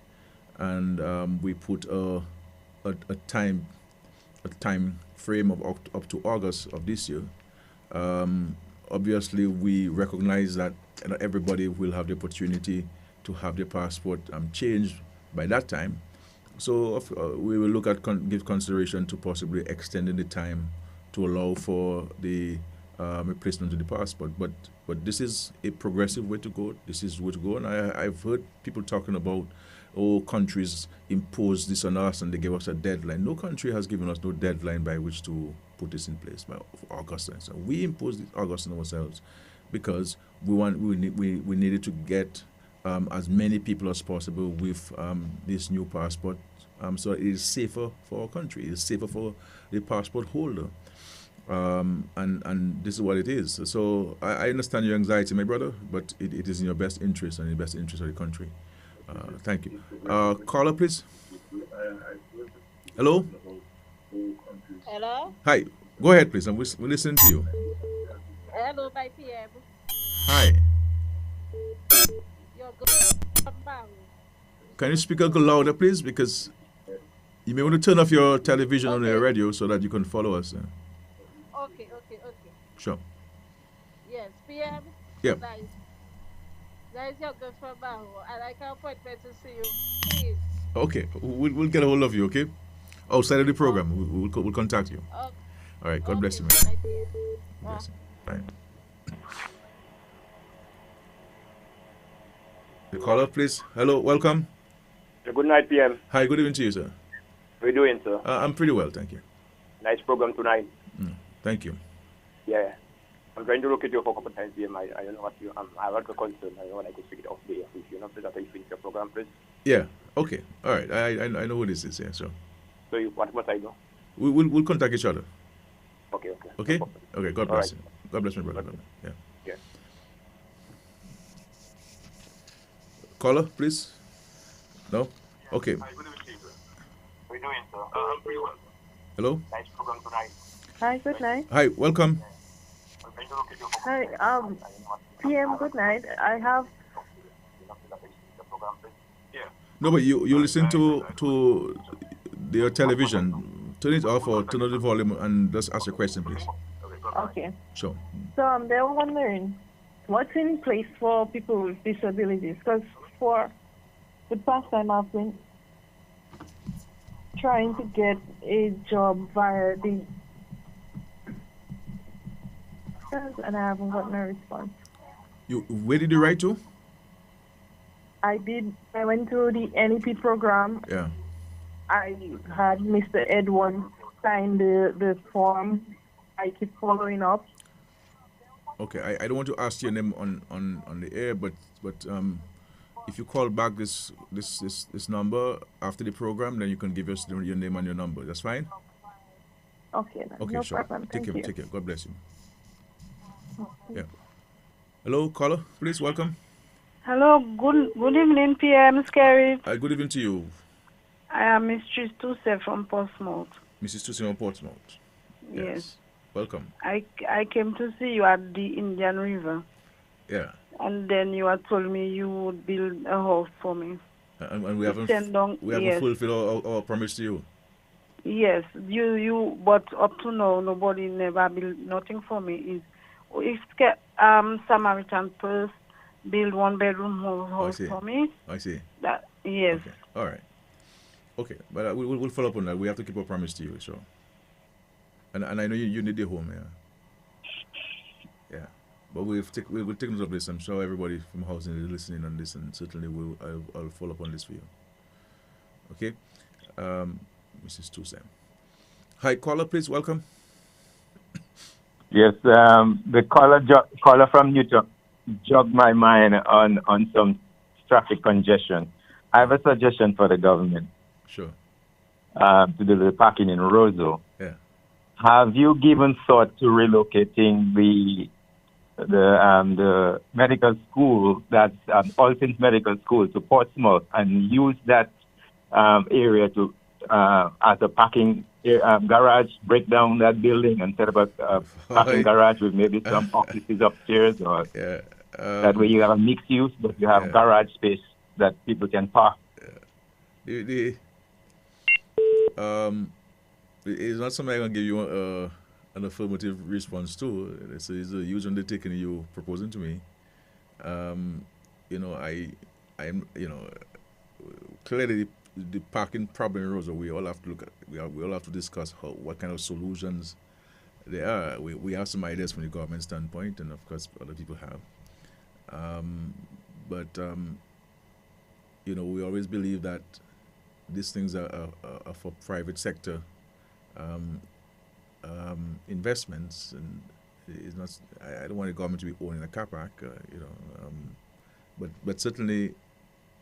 and we put a time frame of up to August of this year. Obviously, we recognize that not everybody will have the opportunity to have their passport changed by that time. So we will look at give consideration to possibly extending the time to allow for the replacement of the passport. But this is a progressive way to go. This is the way to go. And I've heard people talking about, countries impose this on us and they give us a deadline. No country has given us no deadline by which to put this in place by August. So we imposed August on ourselves because we needed to get as many people as possible with this new passport, so it is safer for our country. It is safer for the passport holder, and this is what it is. So I understand your anxiety, my brother, but it is in your best interest and in the best interest of the country. Thank you. Caller, please. Hello. Hello. Hi. Go ahead, please. We're listening to you. Hello, my PM. Hi. You're good. Can you speak a little louder, please? Because you may want to turn off your television on your radio so that you can follow us. Okay. Sure. Yes, PM. Yeah. That is your good from Baho, and I can appointment to see you. Please. Okay, we'll get a hold of you. Okay. Outside of the program, we'll contact you. Okay. All right. God bless you, man. Bless you. Bye. The caller, please. Hello, welcome. Good night, PM. Hi, good evening to you, sir. How are you doing, sir? I'm pretty well, thank you. Nice program tonight. Thank you. Yeah. I'm trying to look at you for a couple of times, PM. I don't know what you... I have a concern. I know when I could speak it off the air. If you're not please, after you finish your program, please. Yeah, okay. All right, I know who this is, yeah, so. So what must I do? We'll contact each other. Okay. Okay? Okay, God bless right. you. God bless my brother. Yeah. Yeah. Caller, please. No? Okay. How are you doing, sir? I'm pretty well. Hello? Nice program tonight. Hi, good night. Hi, welcome. Hi, PM, good night. I have... No, but you listen to your television. Turn it off or turn on the volume and just ask your question, please. Okay. Sure. So they were wondering, what's in place for people with disabilities? Because for the past time I've been trying to get a job via the... and I haven't gotten a response. Where did you write to? I went through the NEP program. Yeah. I had Mr. Edward sign the form. I keep following up. Okay, I don't want to ask your name on the air, but if you call back this number after the program, then you can give us your name and your number. That's fine? Okay, okay, no sure. problem. Take Thank you. care. God bless you. Yeah. Hello, caller, please, welcome. Hello, good evening, PM Skerrit. Good evening to you. I am Mistress Tuse from Portsmouth. Mrs. Tuse from Portsmouth. Yes. Welcome. I came to see you at the Indian River. Yeah. And then you had told me you would build a house for me. And we haven't yes. fulfilled our promise to you. Yes, but up to now nobody never built nothing for me. If Samaritan Purse build 1-bedroom house for me. I see. That yes. Okay. All right. Okay, but we'll follow up on that. We have to keep our promise to you, so. And I know you need a home, yeah. Yeah. But we will take note of this. I'm sure everybody from housing is listening on this, and certainly I'll follow up on this for you. Okay, Mrs. Tusam. Hi, caller, please. Welcome. Yes, the caller from Newton jogged my mind on some traffic congestion. I have a suggestion for the government. Sure. To do the parking in Roseau. Yeah. Have you given thought to relocating the medical school, that's All Saints Medical School, to Portsmouth and use that area to as a parking garage, break down that building and set up a parking garage with maybe some offices upstairs, or that way you have a mixed use, but you have garage space that people can park. It's not something I'm going to give you an affirmative response to. It's a huge undertaking you're proposing to me. Clearly the parking problem in Rosa, we all have to look at. We all have to discuss what kind of solutions there are. We have some ideas from the government standpoint, and of course other people have. We always believe that these things are for private sector investments, and it's not. I don't want the government to be owning a car park, but certainly,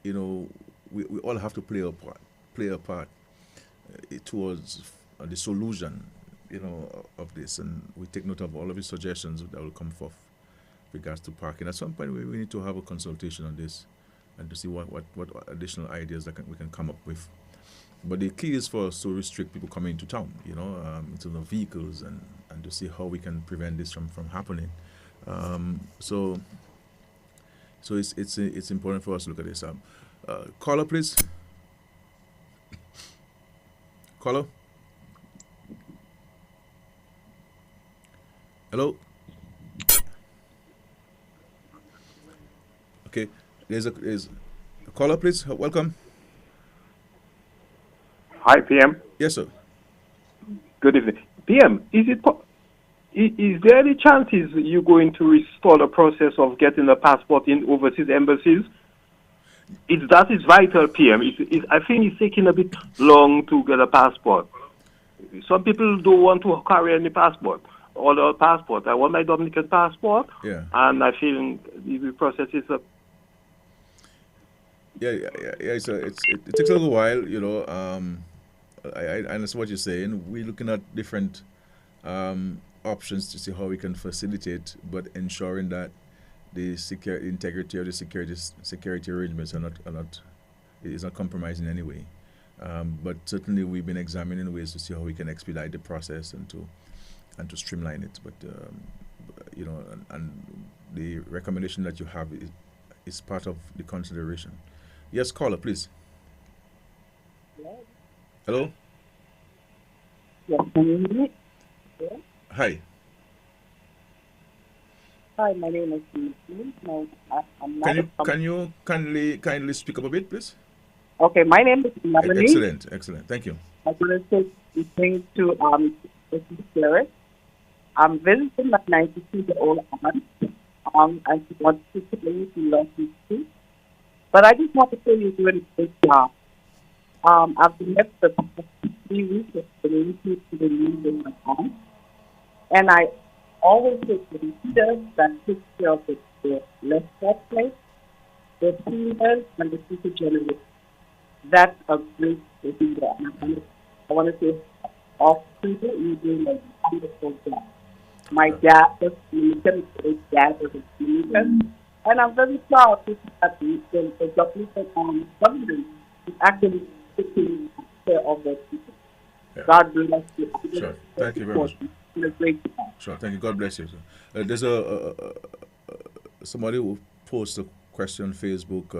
we all have to play a part towards the solution, of this, and we take note of all of the suggestions that will come forth regards to parking. At some point, we need to have a consultation on this, and to see what additional ideas that we can come up with. But the key is for us to restrict people coming into town, in terms of vehicles, and to see how we can prevent this from happening. So it's important for us to look at this. Caller, please. Caller. Hello. Okay, there's a caller, please. Welcome. Hi, PM. Yes, sir. Good evening. PM, is there any chances you're going to restore the process of getting a passport in overseas embassies? That is vital, PM. I think it's taking a bit long to get a passport. Some people don't want to carry any passport. Or passport. I want my Dominican passport. Yeah. And I feel the process is a... Yeah. It takes a little while, I understand what you're saying. We're looking at different options to see how we can facilitate, but ensuring that the integrity of the security arrangements is not compromised in any way. But certainly we've been examining ways to see how we can expedite the process and to streamline it. But and the recommendation that you have is part of the consideration. Yes, caller, please. Hello? Yes, can you hear me? Yeah. Hi. Hi, my name is Lucy. No, I'm not. Can you kindly speak up a bit, please? Okay, my name is Melanie. Excellent. Thank you. I'm going to say things to Skerrit. I'm visiting my 92-year-old aunt, and she wants to tell you she loves you too. But I just want to say you're doing a great job. I've been there for 3 weeks of to the news in my aunt, and I always take the leaders that take care of the less fortunate, the seniors, and the future generation. That's a great leader. I want to say, all people, you're doing a wonderful job. My dad was Dominican, his dad was a Dominican, and I'm very proud to see that the Dominican government is actually taking care of their people. Yeah. God bless you. Sure. Thank you very much. Sure. Thank you. God bless you, sir. There's somebody who posted a question on Facebook.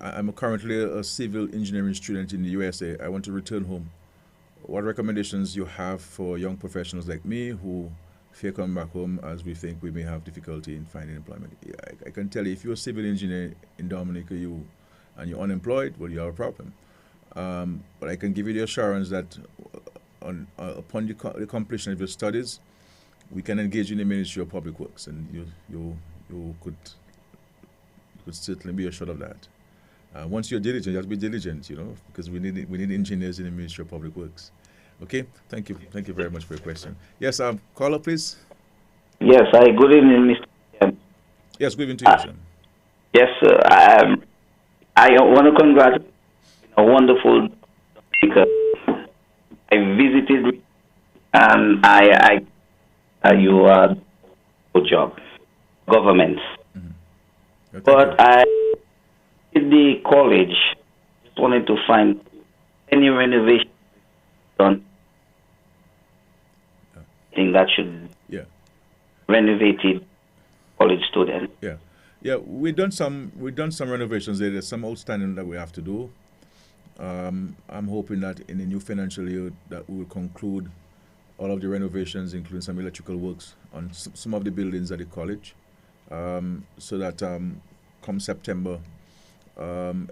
I'm currently a civil engineering student in the USA. I want to return home. What recommendations you have for young professionals like me who fear coming back home, as we think we may have difficulty in finding employment? I can tell you, if you're a civil engineer in Dominica and you're unemployed, well, you have a problem. But I can give you the assurance that upon the completion of your studies, we can engage in the Ministry of Public Works, and you could certainly be assured of that. Once you're diligent, you have to be diligent, because we need engineers in the Ministry of Public Works. Okay, thank you very much for your question. Yes, caller, please. Yes, hi, good evening, Mr. Chairman. Yes, good evening to you, sir. Yes, sir. I want to congratulate a wonderful speaker. I visited and you are good job, government. But I did the college, just wanted to find any renovation done. I think that should renovated college students. Yeah, we've done some renovations there. There's some outstanding that we have to do. I'm hoping that in the new financial year that we will conclude all of the renovations, including some electrical works on some of the buildings at the college, so that come September,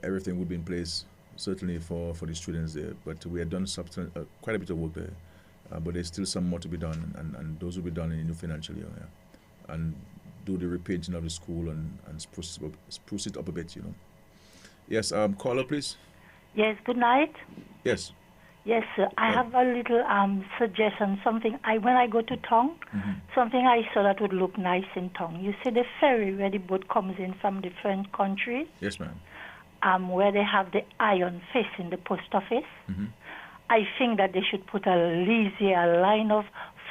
everything will be in place, certainly for the students there. But we have done quite a bit of work there, but there's still some more to be done, and those will be done in the new financial year. Yeah. And do the repainting of the school and spruce it up a bit, Yes, caller, please. Yes, good night. Yes. Yes, sir. I have a little suggestion, something when I go to town, something I saw that would look nice in town. You see the ferry where the boat comes in from different countries? Yes, ma'am. Where they have the iron facing the post office. I think that they should put a line of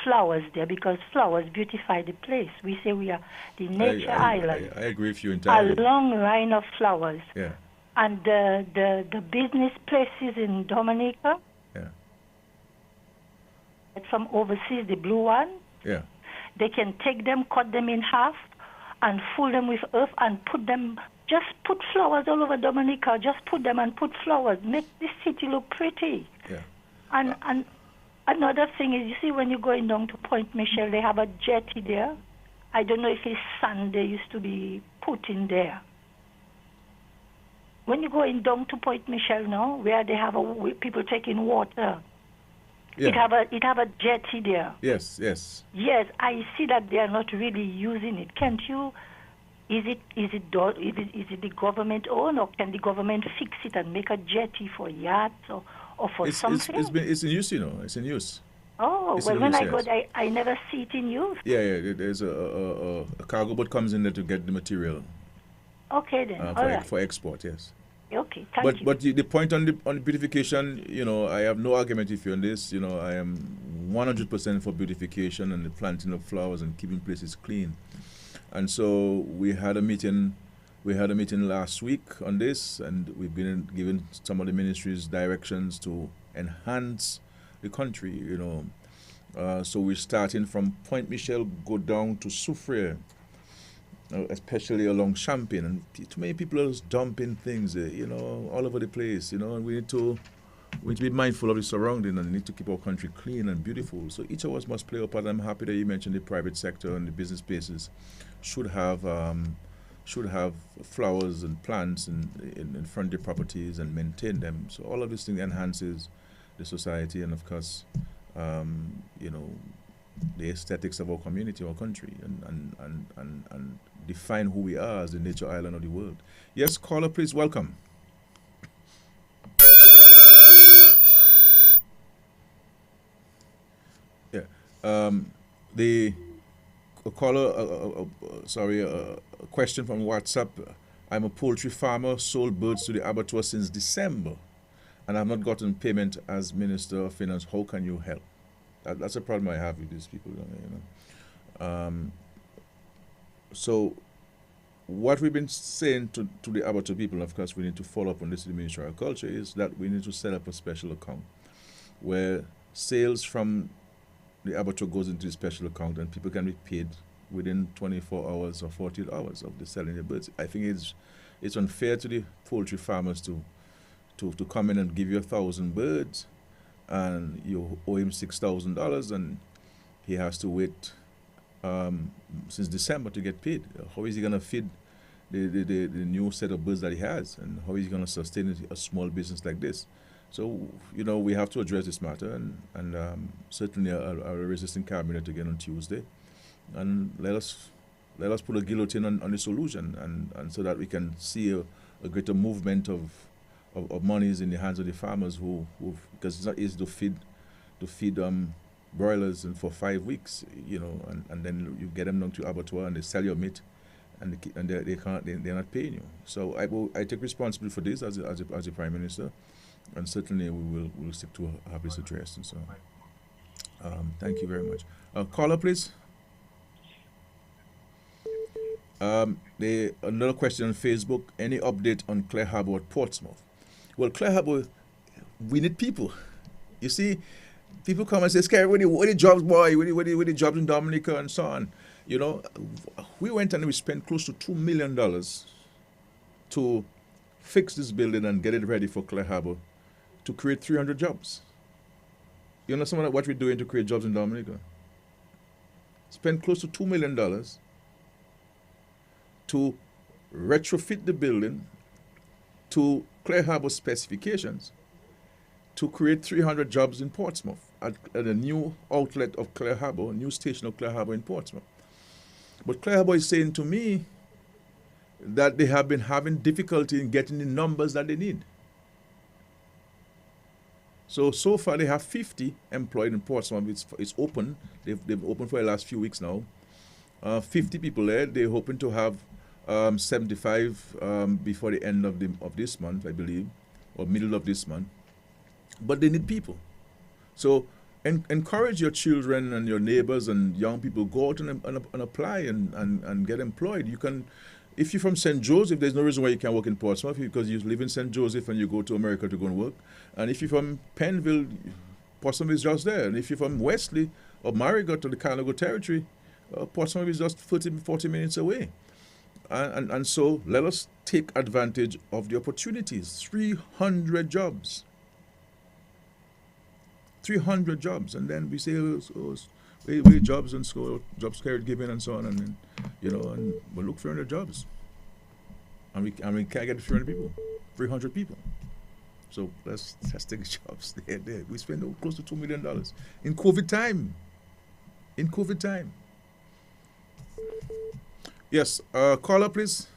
flowers there, because flowers beautify the place. We say we are the nature island. I agree with you entirely. A long line of flowers. Yeah. And the business places in Dominica. Yeah. From overseas, the blue one. Yeah. They can take them, cut them in half, and fill them with earth and just put flowers all over Dominica. Just put them and put flowers. Make the city look pretty. Yeah. And another thing is, you see, when you're going down to Point Michel, they have a jetty there. I don't know if it's sand they used to be put in there. When you're going down to Point Michel now, where they have people taking water, it have a jetty there. Yes. Yes, I see that they are not really using it. Can't you? Is it the government owned, or can the government fix it and make a jetty for yachts or for something? It's in use, It's in use. Oh, well, when I go there, I never see it in use. Yeah. There's a cargo boat comes in there to get the material. Okay, then. For export, yes. Okay, thank you. But the point on the beautification, I have no argument with you on this. I am 100% for beautification and the planting of flowers and keeping places clean. And so we had a meeting last week on this, and we've been given some of the ministries directions to enhance the country. So we're starting from Point Michel, go down to Soufriere, especially along Champagne, and too many people are just dumping things, all over the place, and we need to be mindful of the surrounding and need to keep our country clean and beautiful. So each of us must play a part. I'm happy that you mentioned the private sector and the business spaces should have flowers and plants in front of their properties and maintain them. So all of these things enhances the society and, of course, the aesthetics of our community, our country, and define who we are as the nature island of the world. Yes, caller, please, welcome. Yeah. The caller, a question from WhatsApp. I'm a poultry farmer, sold birds to the abattoir since December, and I've not gotten payment as Minister of Finance. How can you help? That's a problem I have with these people. So what we've been saying to the abattoir people, and of course we need to follow up on this in the Ministry of Agriculture, is that we need to set up a special account where sales from the abattoir goes into the special account and people can be paid within 24 hours or 48 hours of the selling the birds. I think it's unfair to the poultry farmers to come in and give you 1,000 birds and you owe him $6,000 and he has to wait since December to get paid. How is he going to feed the new set of birds that he has, and how is he going to sustain a small business like this? So, we have to address this matter, and certainly I'll raise this in cabinet again on Tuesday, and let us put a guillotine on the solution, and so that we can see a greater movement of monies in the hands of the farmers because it's not easy to feed broilers and for 5 weeks, and then you get them down to abattoir and they sell your meat, and they're not paying you. So I take responsibility for this as a prime minister, and certainly we'll stick to have this addressed. And so, thank you very much. Caller, please. Another question on Facebook. Any update on Clare Harbour at Portsmouth? Well, Clare Harbour, we need people. You see, people come and say, Skerrit, where the jobs, boy? Where the jobs in Dominica and so on? We went and we spent close to $2 million to fix this building and get it ready for Clare Harbour to create 300 jobs. You understand what we're doing to create jobs in Dominica? Spent close to $2 million to retrofit the building to Clare Harbour specifications to create 300 jobs in Portsmouth at a new outlet of Clare Harbour, a new station of Clare Harbour in Portsmouth. But Clare Harbour is saying to me that they have been having difficulty in getting the numbers that they need. So far they have 50 employed in Portsmouth. It's open. They've been open for the last few weeks now. 50 people there. They're hoping to have 75 before the end of this month, I believe, or middle of this month. But they need people. So encourage your children and your neighbors and young people, go out and apply and get employed. You can, if you're from St. Joseph, there's no reason why you can't work in Portsmouth because you live in St. Joseph and you go to America to go and work. And if you're from Penville, Portsmouth is just there. And if you're from Wesley or Marigot or the Carnago territory, Portsmouth is just 40 minutes away. And so let us take advantage of the opportunities. 300 jobs. 300 jobs. And then we say, we jobs and jobs carried given and so on. And then, and we'll look for 300 jobs. And we can't get 300 people. 300 people. So let's take jobs there. We spend close to $2 million in COVID time. Yes, caller, please.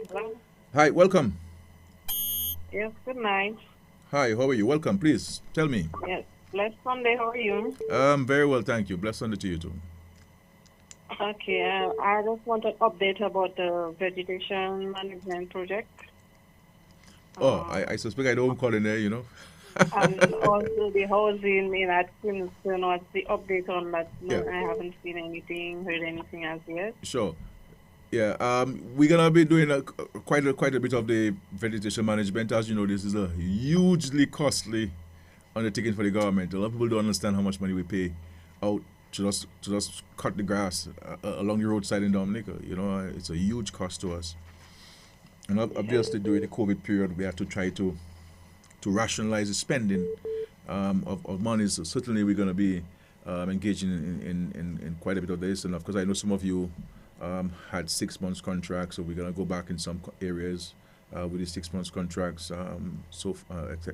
Hello? Hi, welcome. Yes, good night. Hi, how are you? Welcome, please. Tell me. Yes, blessed Sunday, how are you? Very well, thank you. Blessed Sunday to you too. Okay, I just want an update about the vegetation management project. I suspect I don't call in there, And also the housing in Atkinson, what's the update on that? No, I haven't seen anything, heard anything as yet. Sure. Yeah, we're going to be doing quite a bit of the vegetation management. As you know, this is a hugely costly undertaking for the government. A lot of people don't understand how much money we pay out to just cut the grass along the roadside in Dominica. It's a huge cost to us. And obviously during the COVID period, we had to try to rationalize the spending of money. So certainly we're going to be engaging in quite a bit of this. And of course, I know some of you had 6 months contracts, so we're going to go back in some areas with the 6 months contracts,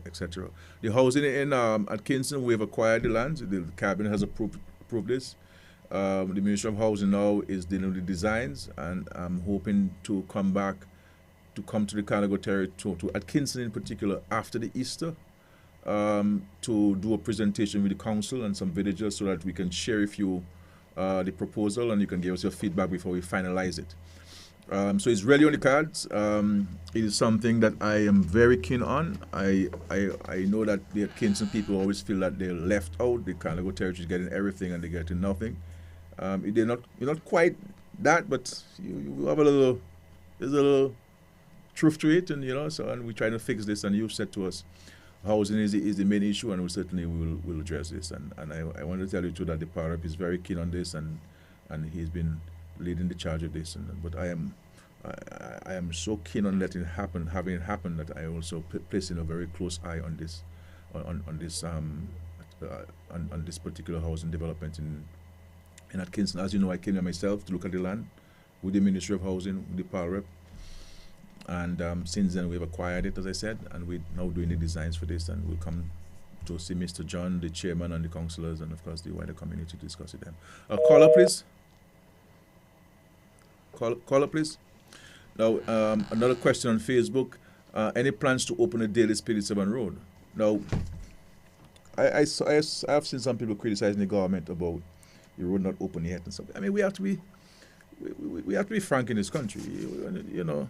etc. The housing at Kingston, we've acquired the land. The cabinet has approved this. The Ministry of Housing now is dealing with the designs, and I'm hoping to come to the Carnago territory, to Atkinson in particular, after the Easter, to do a presentation with the council and some villagers so that we can share with you the proposal and you can give us your feedback before we finalize it. So it's really on the cards. It is something that I am very keen on. I know that the Atkinson people always feel that they're left out. The Carnago territory is getting everything and they're getting nothing. You're not quite that, but you have there's a little truth to it, and and we're trying to fix this. And you've said to us, housing is the main issue, and we certainly will address this. And I want to tell you too that the power rep is very keen on this, and he's been leading the charge of this. But I am so keen on having it happen, that I also placing a very close eye on this, on this particular housing development in Atkinson. As you know, I came here myself to look at the land with the Ministry of Housing, with the power rep. And since then, we've acquired it, as I said, and we're now doing the designs for this, and we'll come to see Mr. John, the chairman, and the councillors, and of course the wider community to discuss it then. Caller, please. Caller, please. Now, another question on Facebook. Any plans to open a daily Spirit 7 road? Now, I have seen some people criticizing the government about the road not open yet and stuff. I mean, we have to be frank in this country. You know,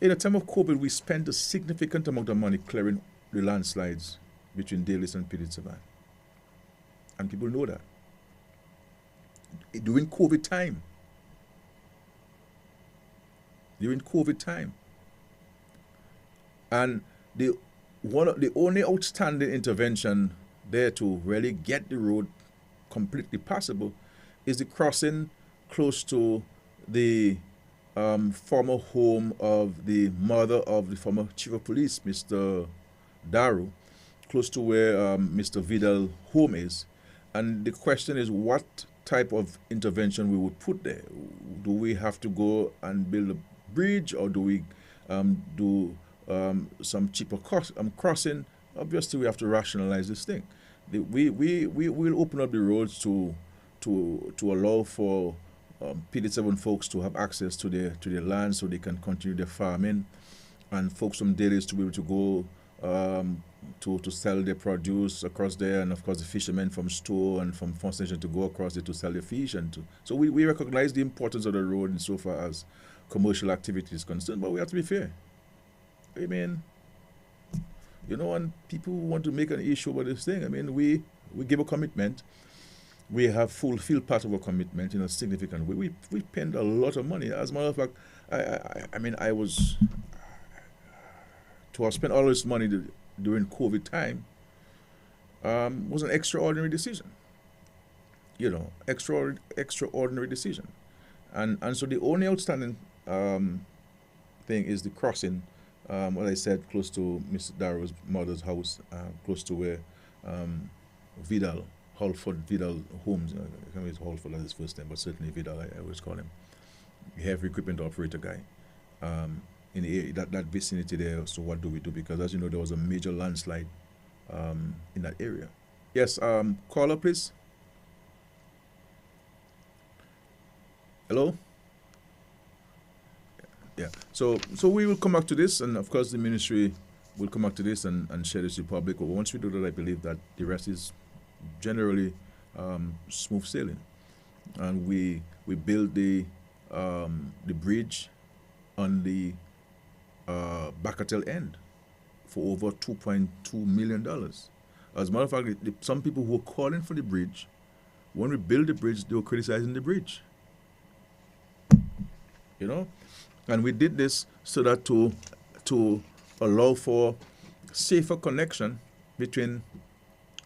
in a time of COVID, we spent a significant amount of money clearing the landslides between Dalis and Piritsavan. And people know that. During COVID time. And the only outstanding intervention there to really get the road completely passable is the crossing close to the former home of the mother of the former chief of police, Mr. Daru, close to where Mr. Vidal's home is. And the question is, what type of intervention we would put there? Do we have to go and build a bridge, or do we do some cheaper crossing? Obviously, we have to rationalize this thing. We will open up the roads to allow for PD7 folks to have access to their land, so they can continue their farming, and folks from Dalis to be able to go to sell their produce across there, and of course the fishermen from Stowe and from Font Station to go across there to sell their fish. So we recognize the importance of the road insofar as commercial activity is concerned, but we have to be fair. I mean, you know, and people want to make an issue about this thing. I mean, we give a commitment. We have fulfilled part of our commitment in a significant way. We spend a lot of money. As a matter of fact, I mean, to have spent all this money during COVID time was an extraordinary decision. You know, extraordinary decision. And so the only outstanding thing is the crossing, what I said, close to Mr. Darrow's mother's house, close to where Halford Vidal Holmes, I can't remember his Halford as his first name, but certainly Vidal, I always call him, heavy equipment operator guy, in the area, that vicinity there. So what do we do? Because as you know, there was a major landslide in that area. Yes, caller, please. Hello? Yeah, so we will come back to this, and of course the ministry will come back to this and share this with the public. But once we do that, I believe that the rest is generally smooth sailing, and we build the bridge on the Bacatel end for over $2.2 million. As a matter of fact, some people who were calling for the bridge, when we built the bridge, they were criticizing the bridge. You know, and we did this so that to allow for safer connection between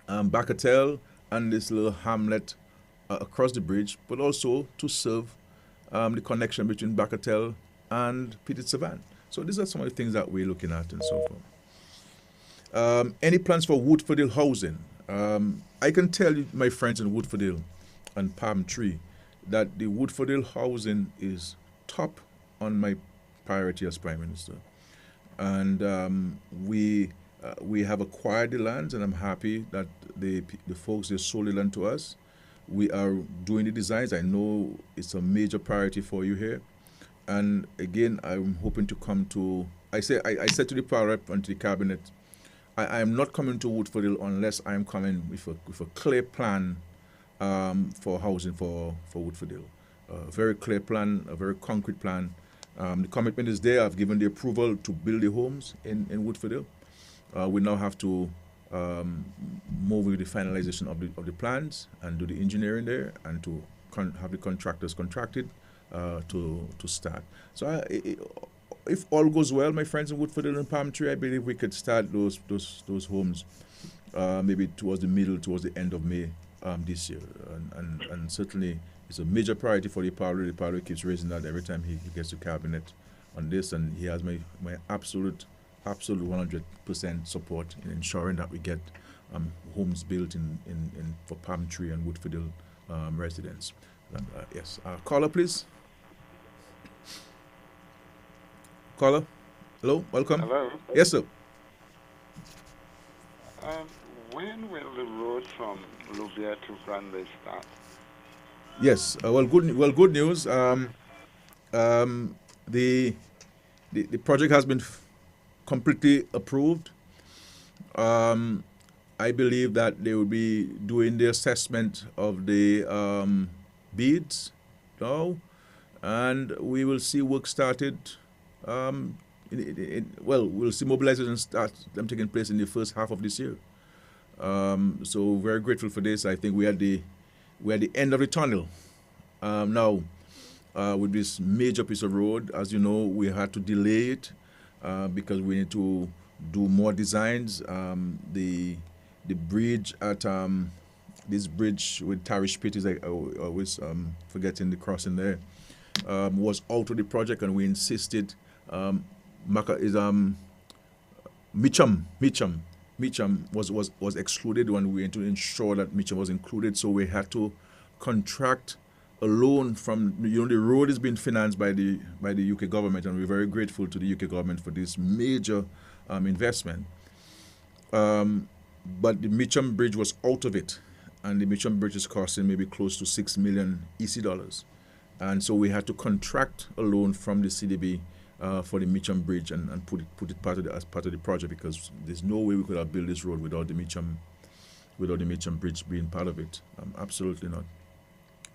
Bacatel and this little hamlet across the bridge, but also to serve the connection between Bacatel and Petit Savan. So these are some of the things that we're looking at and so forth. Any plans for Woodfordale housing? I can tell you, my friends in Woodfordale and Palm Tree, that the Woodfordale housing is top on my priority as Prime Minister. And we have acquired the lands, and I'm happy that the folks, they sold the land to us. We are doing the designs. I know it's a major priority for you here. And again, I'm hoping to come to, I said to the power rep and to the cabinet, I am not coming to Woodfordale unless I am coming with a clear plan for housing for Woodfordale. A very clear plan, a very concrete plan. The commitment is there. I've given the approval to build the homes in Woodfordale. We now have to move with the finalization of the plans and do the engineering there, and to have the contractors contracted to start. So if all goes well, my friends in Woodfordale and Palm Tree, I believe we could start those homes maybe towards the end of May this year, and certainly it's a major priority for the Parliament. The Parliament keeps raising that every time he gets to cabinet on this, and he has my absolute 100% support in ensuring that we get homes built in for Palm Tree and Woodfordale residents. Yes, caller, please. Caller? Hello? Welcome? Hello? Yes, sir. When will the road from Louvier to Granby start? Yes. Good news. The project has been completely approved. I believe that they will be doing the assessment of the bids now, and we will see work started. We'll see mobilization start them taking place in the first half of this year. So very grateful for this. I think we're at the end of the tunnel now with this major piece of road. As you know, we had to delay it because we need to do more designs. The bridge at this bridge with Tarish Pit is I always forgetting the crossing there was out of the project, and we insisted. Meacham was excluded when we had to ensure that Meacham was included, so we had to contract a loan from, the road is being financed by the UK government, and we're very grateful to the UK government for this major investment. But the Meacham Bridge was out of it, and the Meacham Bridge is costing maybe close to $6 million EC dollars. And so we had to contract a loan from the CDB for the Meacham Bridge and put it as part of the project, because there's no way we could have built this road without the Meacham Bridge being part of it. Absolutely not.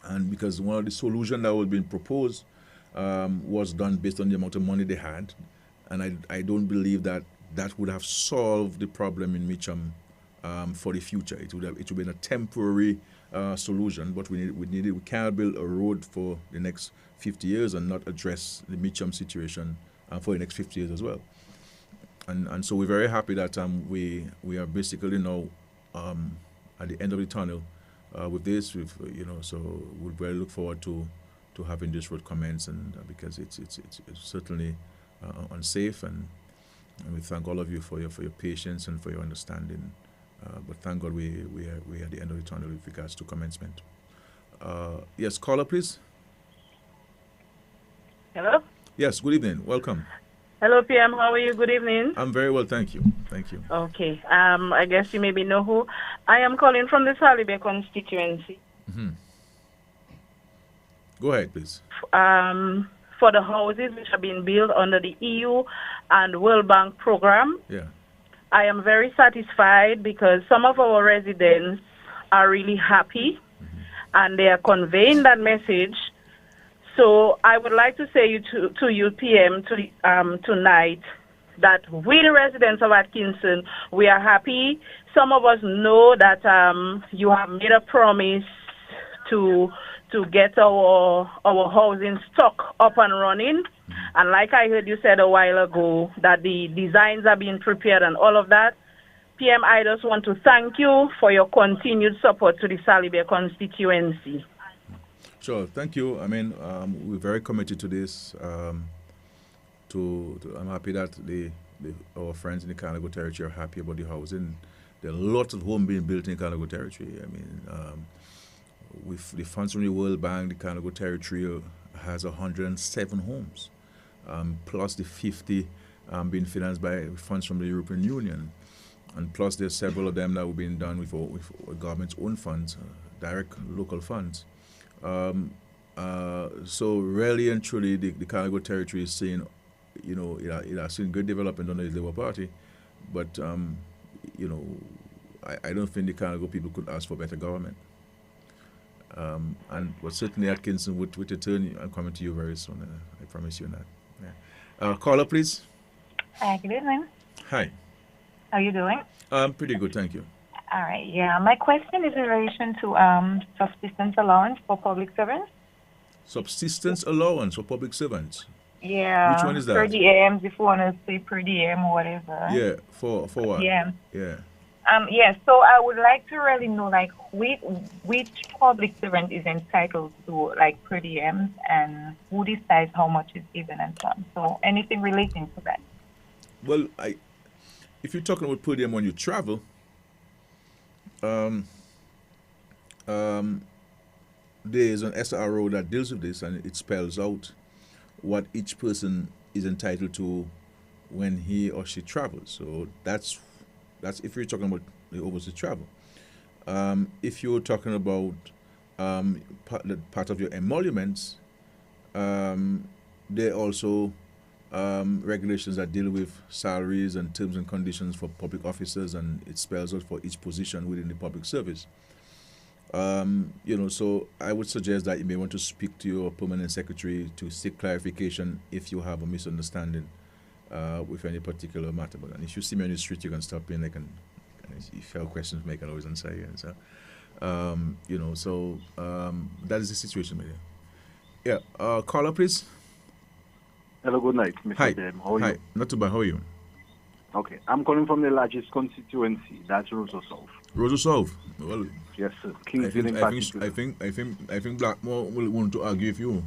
And because one of the solutions that was being proposed was done based on the amount of money they had, and I don't believe that would have solved the problem in Meacham for the future. It would have been a temporary solution, but we can't build a road for the next 50 years and not address the Meacham situation for the next 50 years as well. And so we're very happy that we are basically now at the end of the tunnel with this. So we very look forward to having this road commence, and because it's certainly unsafe, and we thank all of you for your patience and for your understanding. But thank God we are at the end of the tunnel with regards to commencement. Yes, caller, please. Hello? Yes, good evening. Welcome. Hello, PM. How are you? Good evening. I'm very well, thank you. Thank you. Okay. I guess you maybe know who. I am calling from the Saliba constituency. Mm-hmm. Go ahead, please. For the houses which have been built under the EU and World Bank program. Yeah. I am very satisfied because some of our residents are really happy, and they are conveying that message. So I would like to say to you, PM, tonight, that we, the residents of Atkinson, we are happy. Some of us know that you have made a promise to get our housing stock up and running. And like I heard you said a while ago, that the designs are being prepared and all of that. PM, I just want to thank you for your continued support to the Saliba constituency. Sure, thank you. I mean, we're very committed to this. I'm happy that our friends in the Carnago territory are happy about the housing. There are lots of homes being built in the Carnago territory. I mean, with the funds from the World Bank, the Carnago territory has 107 homes, plus the 50 being financed by funds from the European Union. And plus there's several of them that were being done with government's own funds, direct local funds. So really and truly, the Carnago territory is seeing, it has seen good development under the Labour Party, but I don't think the Carnago people could ask for better government. But certainly Atkinson would return. I'm coming to you very soon. I promise you that. Yeah. Caller, please. Hi, good evening. Hi. How are you doing? Pretty good, thank you. All right. Yeah, my question is in relation to subsistence allowance for public servants. Subsistence allowance for public servants. Yeah. Which one is that? Per diem, if you want to say per diem or whatever. Yeah. For what? Yeah. Yeah. Yes, so I would like to really know, like, which public servant is entitled to, like, per diems, and who decides how much is given and so on. So anything relating to that. Well, if you're talking about per diem when you travel, there is an SRO that deals with this, and it spells out what each person is entitled to when he or she travels. So that's if you're talking about the overseas travel. If you're talking about part of your emoluments, there are also regulations that deal with salaries and terms and conditions for public officers, and it spells out for each position within the public service. So I would suggest that you may want to speak to your permanent secretary to seek clarification if you have a misunderstanding with any particular matter. But and if you see me on the street, you can stop in. If you have questions, I can always answer you. So, that is the situation, man. Yeah. Caller, please. Hello, good night, Mr. Hi. Dem. How are Hi. you? Not too bad. How are you? Okay, I'm calling from the largest constituency. That's Roosevelt South. Roosevelt South. Well, yes, sir. I Kingsville in particular. think Blackmore will want to argue with you.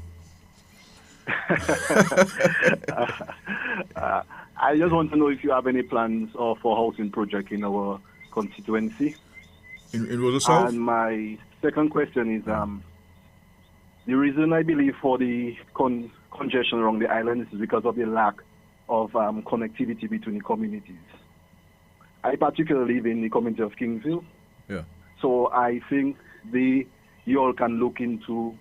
I just want to know if you have any plans for housing project in our constituency. In Roosevelt South? And my second question is the reason I believe for the congestion around the island is because of the lack of connectivity between the communities. I particularly live in the community of Kingsville. Yeah. So I think you all can look into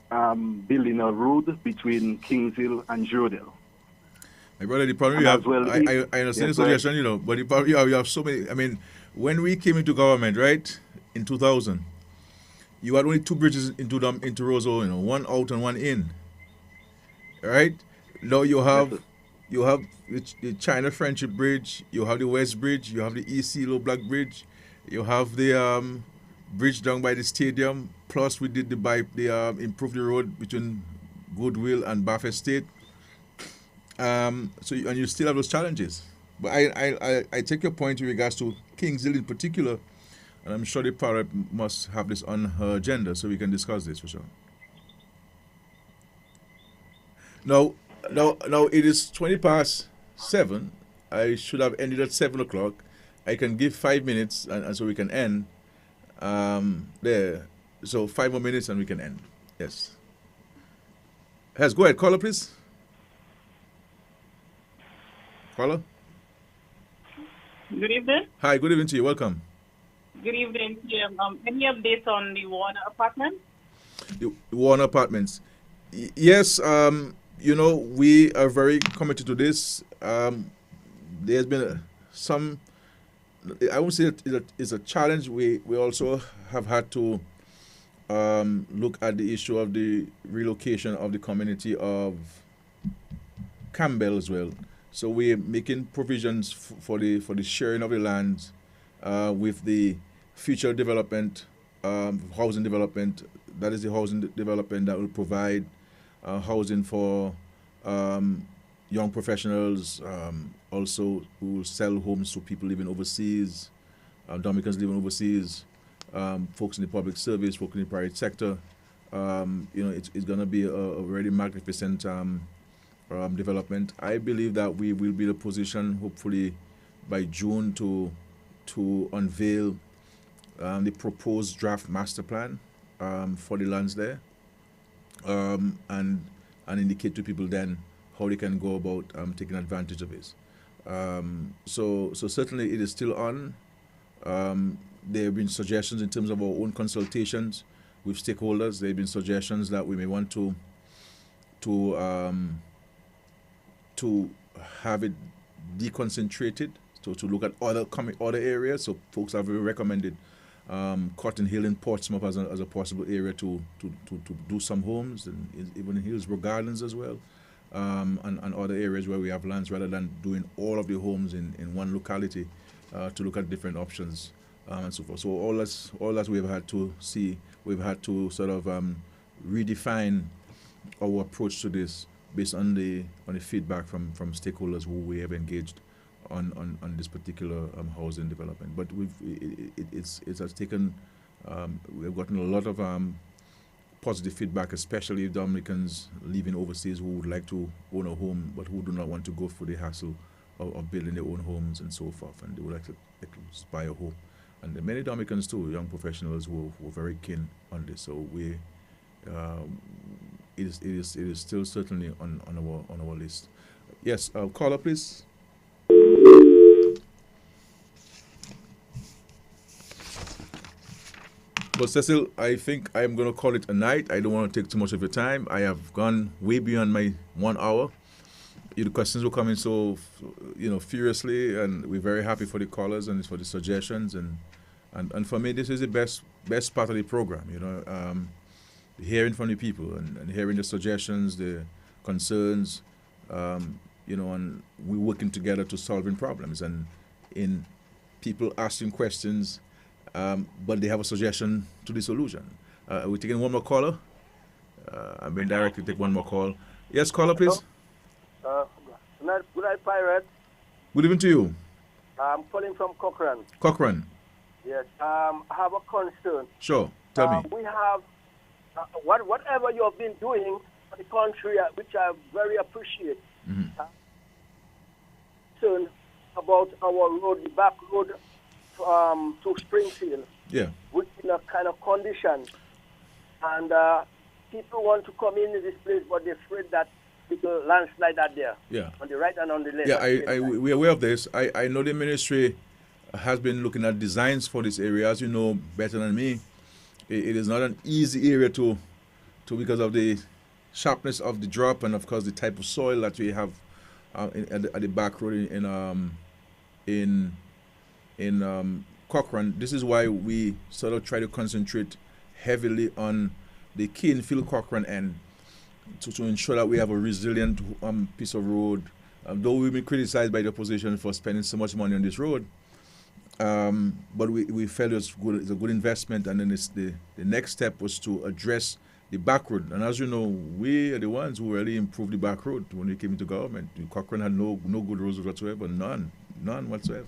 building a road between Kingsville and Jordan. My brother, the problem you have, I understand the suggestion, but the problem you have so many. I mean, when we came into government, right, in 2000, you had only two bridges into Roseau, one out and one in. Right? Now you have the China Friendship Bridge, you have the West Bridge, you have the East Low Black Bridge, you have the bridge down by the stadium. Plus, we did improve the road between Goodwill and Bath Estate. And you still have those challenges. But I take your point in regards to Kingsville in particular, and I'm sure the parrot must have this on her agenda so we can discuss this for sure. Now it is 20 past 7. I should have ended at 7 o'clock. I can give 5 minutes, and so we can end there. So 5 more minutes and we can end. Yes. Go ahead. Caller, please. Caller? Good evening. Hi, good evening to you. Welcome. Good evening, Jim. Any updates on the Warner apartment? The Warner Apartments. Yes, we are very committed to this. There's been some, I won't say it's a challenge. We also have had to look at the issue of the relocation of the community of Campbell as well. So we're making provisions for the sharing of the land with the future development, housing development. That is the housing development that will provide housing for young professionals, also who will sell homes to people living overseas, Dominicans living overseas, folks in the public service, folks in the private sector. It's going to be a really magnificent development. I believe that we will be in a position, hopefully by June, to unveil the proposed draft master plan for the lands there, and indicate to people then how they can go about taking advantage of it. So certainly it is still on. There have been suggestions in terms of our own consultations with stakeholders. There have been suggestions that we may want to have it deconcentrated, to look at other areas. So folks have recommended Cotton Hill in Portsmouth as a possible area to do some homes, and even in Hillsborough Gardens as well, and other areas where we have lands, rather than doing all of the homes in one locality, to look at different options and so forth. So all that we've had to see, we've had to sort of redefine our approach to this based on the feedback from stakeholders who we have engaged on this particular housing development. But it has taken, we've gotten a lot of positive feedback, especially Dominicans living overseas who would like to own a home but who do not want to go through the hassle of building their own homes and so forth, and they would like to buy a home. And there are many Dominicans too, young professionals who are very keen on this. So it is still certainly on our list. Yes, caller, please. But Cecil, I think I'm going to call it a night. I don't want to take too much of your time. I have gone way beyond my 1 hour. The questions were coming so, furiously, and we're very happy for the callers and for the suggestions, and for me, this is the best part of the program. Hearing from the people and hearing the suggestions, the concerns, and we're working together to solving problems, and in people asking questions, but they have a suggestion to the solution. We're taking one more caller. I'm being directed to take one more call. Yes, caller, please. Good night, Pirate. Good evening to you. I'm calling from Cochrane. Cochrane. Yes. I have a concern. Sure. Tell me. We have whatever you have been doing for the country, which I very appreciate. Concern about our road, the back road to Springfield. Yeah. Which in a kind of condition, and people want to come in this place, but they're afraid that because landslide are there. Yeah. On the right and on the left. Yeah, we're aware of this. I know the ministry has been looking at designs for this area. As you know better than me, it is not an easy area to because of the sharpness of the drop and of course the type of soil that we have at the back road in Cochrane. This is why we sort of try to concentrate heavily on the Keenfield Cochrane end. To ensure that we have a resilient piece of road. Though we've been criticized by the opposition for spending so much money on this road, but we felt it's a good investment, and then the next step was to address the back road. And as you know, we are the ones who really improved the back road when we came into government. Cochrane had no good roads whatsoever, none whatsoever.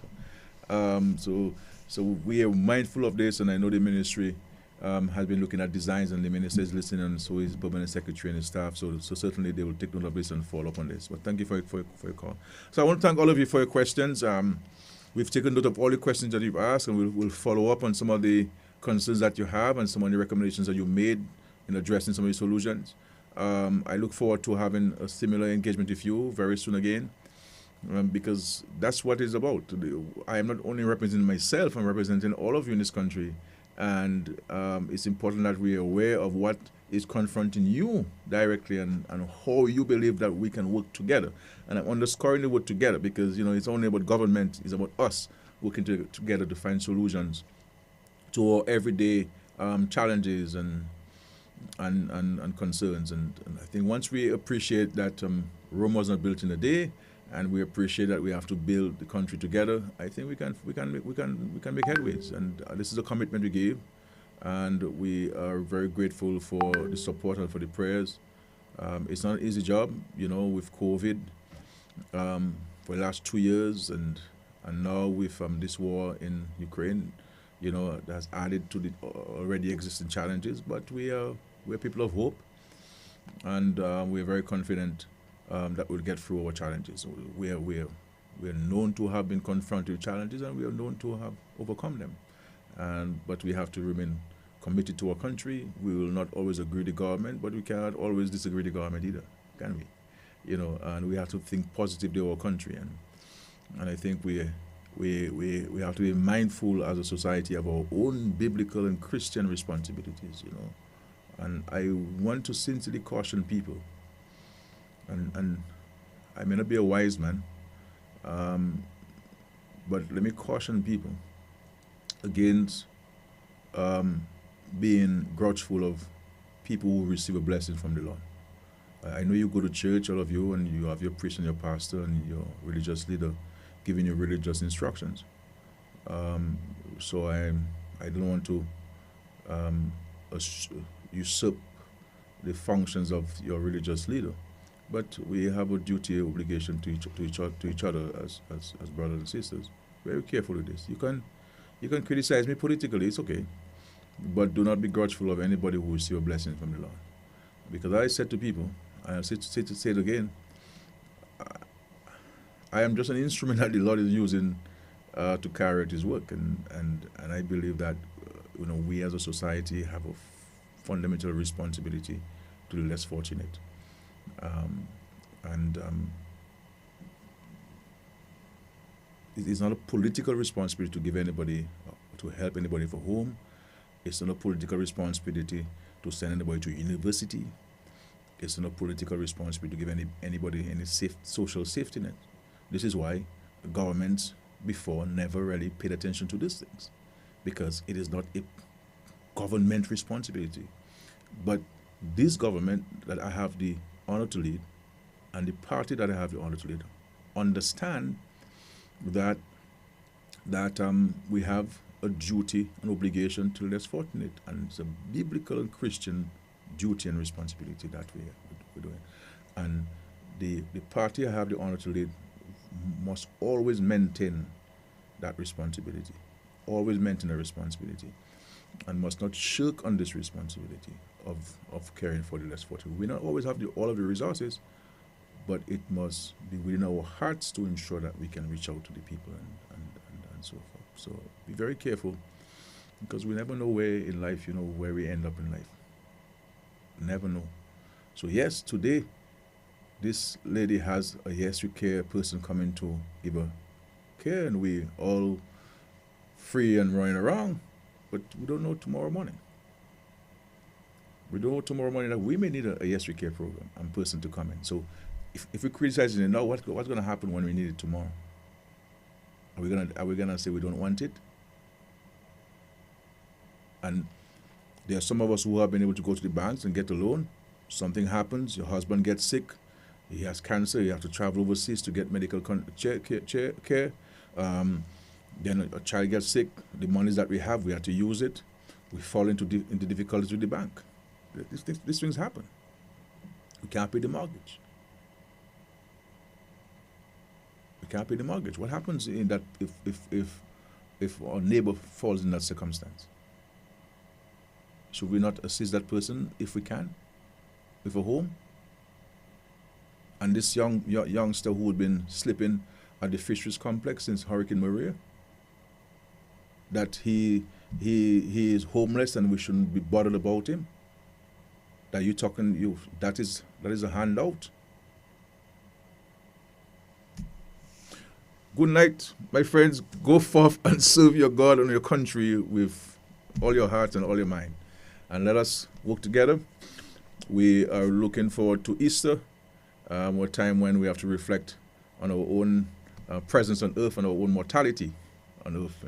So we are mindful of this, and I know the ministry has been looking at designs, and the minister is listening, and so is permanent secretary and his staff. So certainly they will take note of this and follow up on this. But thank you for your call. So I want to thank all of you for your questions. We've taken note of all the questions that you've asked, and we'll follow up on some of the concerns that you have and some of the recommendations that you made in addressing some of the solutions. I look forward to having a similar engagement with you very soon again, because that's what it's about. I am not only representing myself, I'm representing all of you in this country. And it's important that we are aware of what is confronting you directly and how you believe that we can work together. And I'm underscoring the word together because, it's only about government, it's about us working together to find solutions to our everyday challenges and concerns. And I think once we appreciate that Rome was not built in a day, and we appreciate that we have to build the country together, I think we can make headways. And this is a commitment we gave, and we are very grateful for the support and for the prayers. It's not an easy job, with COVID for the last 2 years, and now with this war in Ukraine, that has added to the already existing challenges. But we're people of hope, and we're very confident that we'll get through our challenges. We're known to have been confronted with challenges, and we are known to have overcome them. But we have to remain committed to our country. We will not always agree with the government, but we cannot always disagree with the government either, can we? And we have to think positively of our country, and I think we have to be mindful as a society of our own biblical and Christian responsibilities. And I want to sincerely caution people. And I may not be a wise man, but let me caution people against being grudgeful of people who receive a blessing from the Lord. I know you go to church, all of you, and you have your priest and your pastor and your religious leader giving you religious instructions. So I don't want to usurp the functions of your religious leader. But we have a duty, obligation to each other as brothers and sisters. Very careful with this. You can criticize me politically, it's okay, but do not be grudgeful of anybody who receives a blessing from the Lord. Because I said to people, and I'll say it again, I am just an instrument that the Lord is using to carry out His work, and I believe that we as a society have a fundamental responsibility to the less fortunate. And it is not a political responsibility to give anybody, to help anybody for home. It's not a political responsibility to send anybody to university. It's not a political responsibility to give anybody any social safety net. This is why the governments before never really paid attention to these things, because it is not a government responsibility. But this government that I have the honor to lead and the party that I have the honor to lead understand that we have a duty and obligation to the less fortunate, and it's a biblical and Christian duty and responsibility that we're doing. And the party I have the honor to lead must always maintain that responsibility, always maintain a responsibility, and must not shirk on this responsibility of caring for the less fortunate. We not always have all of the resources, but it must be within our hearts to ensure that we can reach out to the people and so forth. So be very careful, because we never know where in life, where we end up in life. Never know. So yes, today, this lady has a Yes You Care person coming to give her care, and we all free and running around, but we don't know tomorrow morning. We don't know tomorrow morning that we may need a Yes We Care program and person to come in. So if we criticize it now, what's going to happen when we need it tomorrow? Are we gonna say we don't want it? And there are some of us who have been able to go to the banks and get a loan. Something happens, your husband gets sick, he has cancer, you have to travel overseas to get medical care. Then a child gets sick, the monies that we have, we have to use it. We fall into difficulties with the bank. These things happen. We can't pay the mortgage. We can't pay the mortgage. What happens in that if our neighbor falls in that circumstance? Should we not assist that person if we can, with a home? And this youngster who had been sleeping at the fisheries complex since Hurricane Maria, that he is homeless and we shouldn't be bothered about him. That is a handout. Good night, my friends. Go forth and serve your God and your country with all your heart and all your mind. And let us work together. We are looking forward to Easter, a time when we have to reflect on our own presence on earth and our own mortality on earth,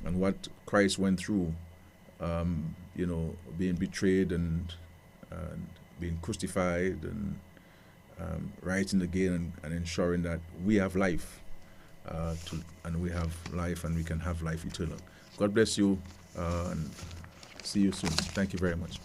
and what Christ went through, being betrayed and being crucified and rising again and ensuring that we have life, and we have life and we can have life eternal. God bless you, and see you soon. Thank you very much.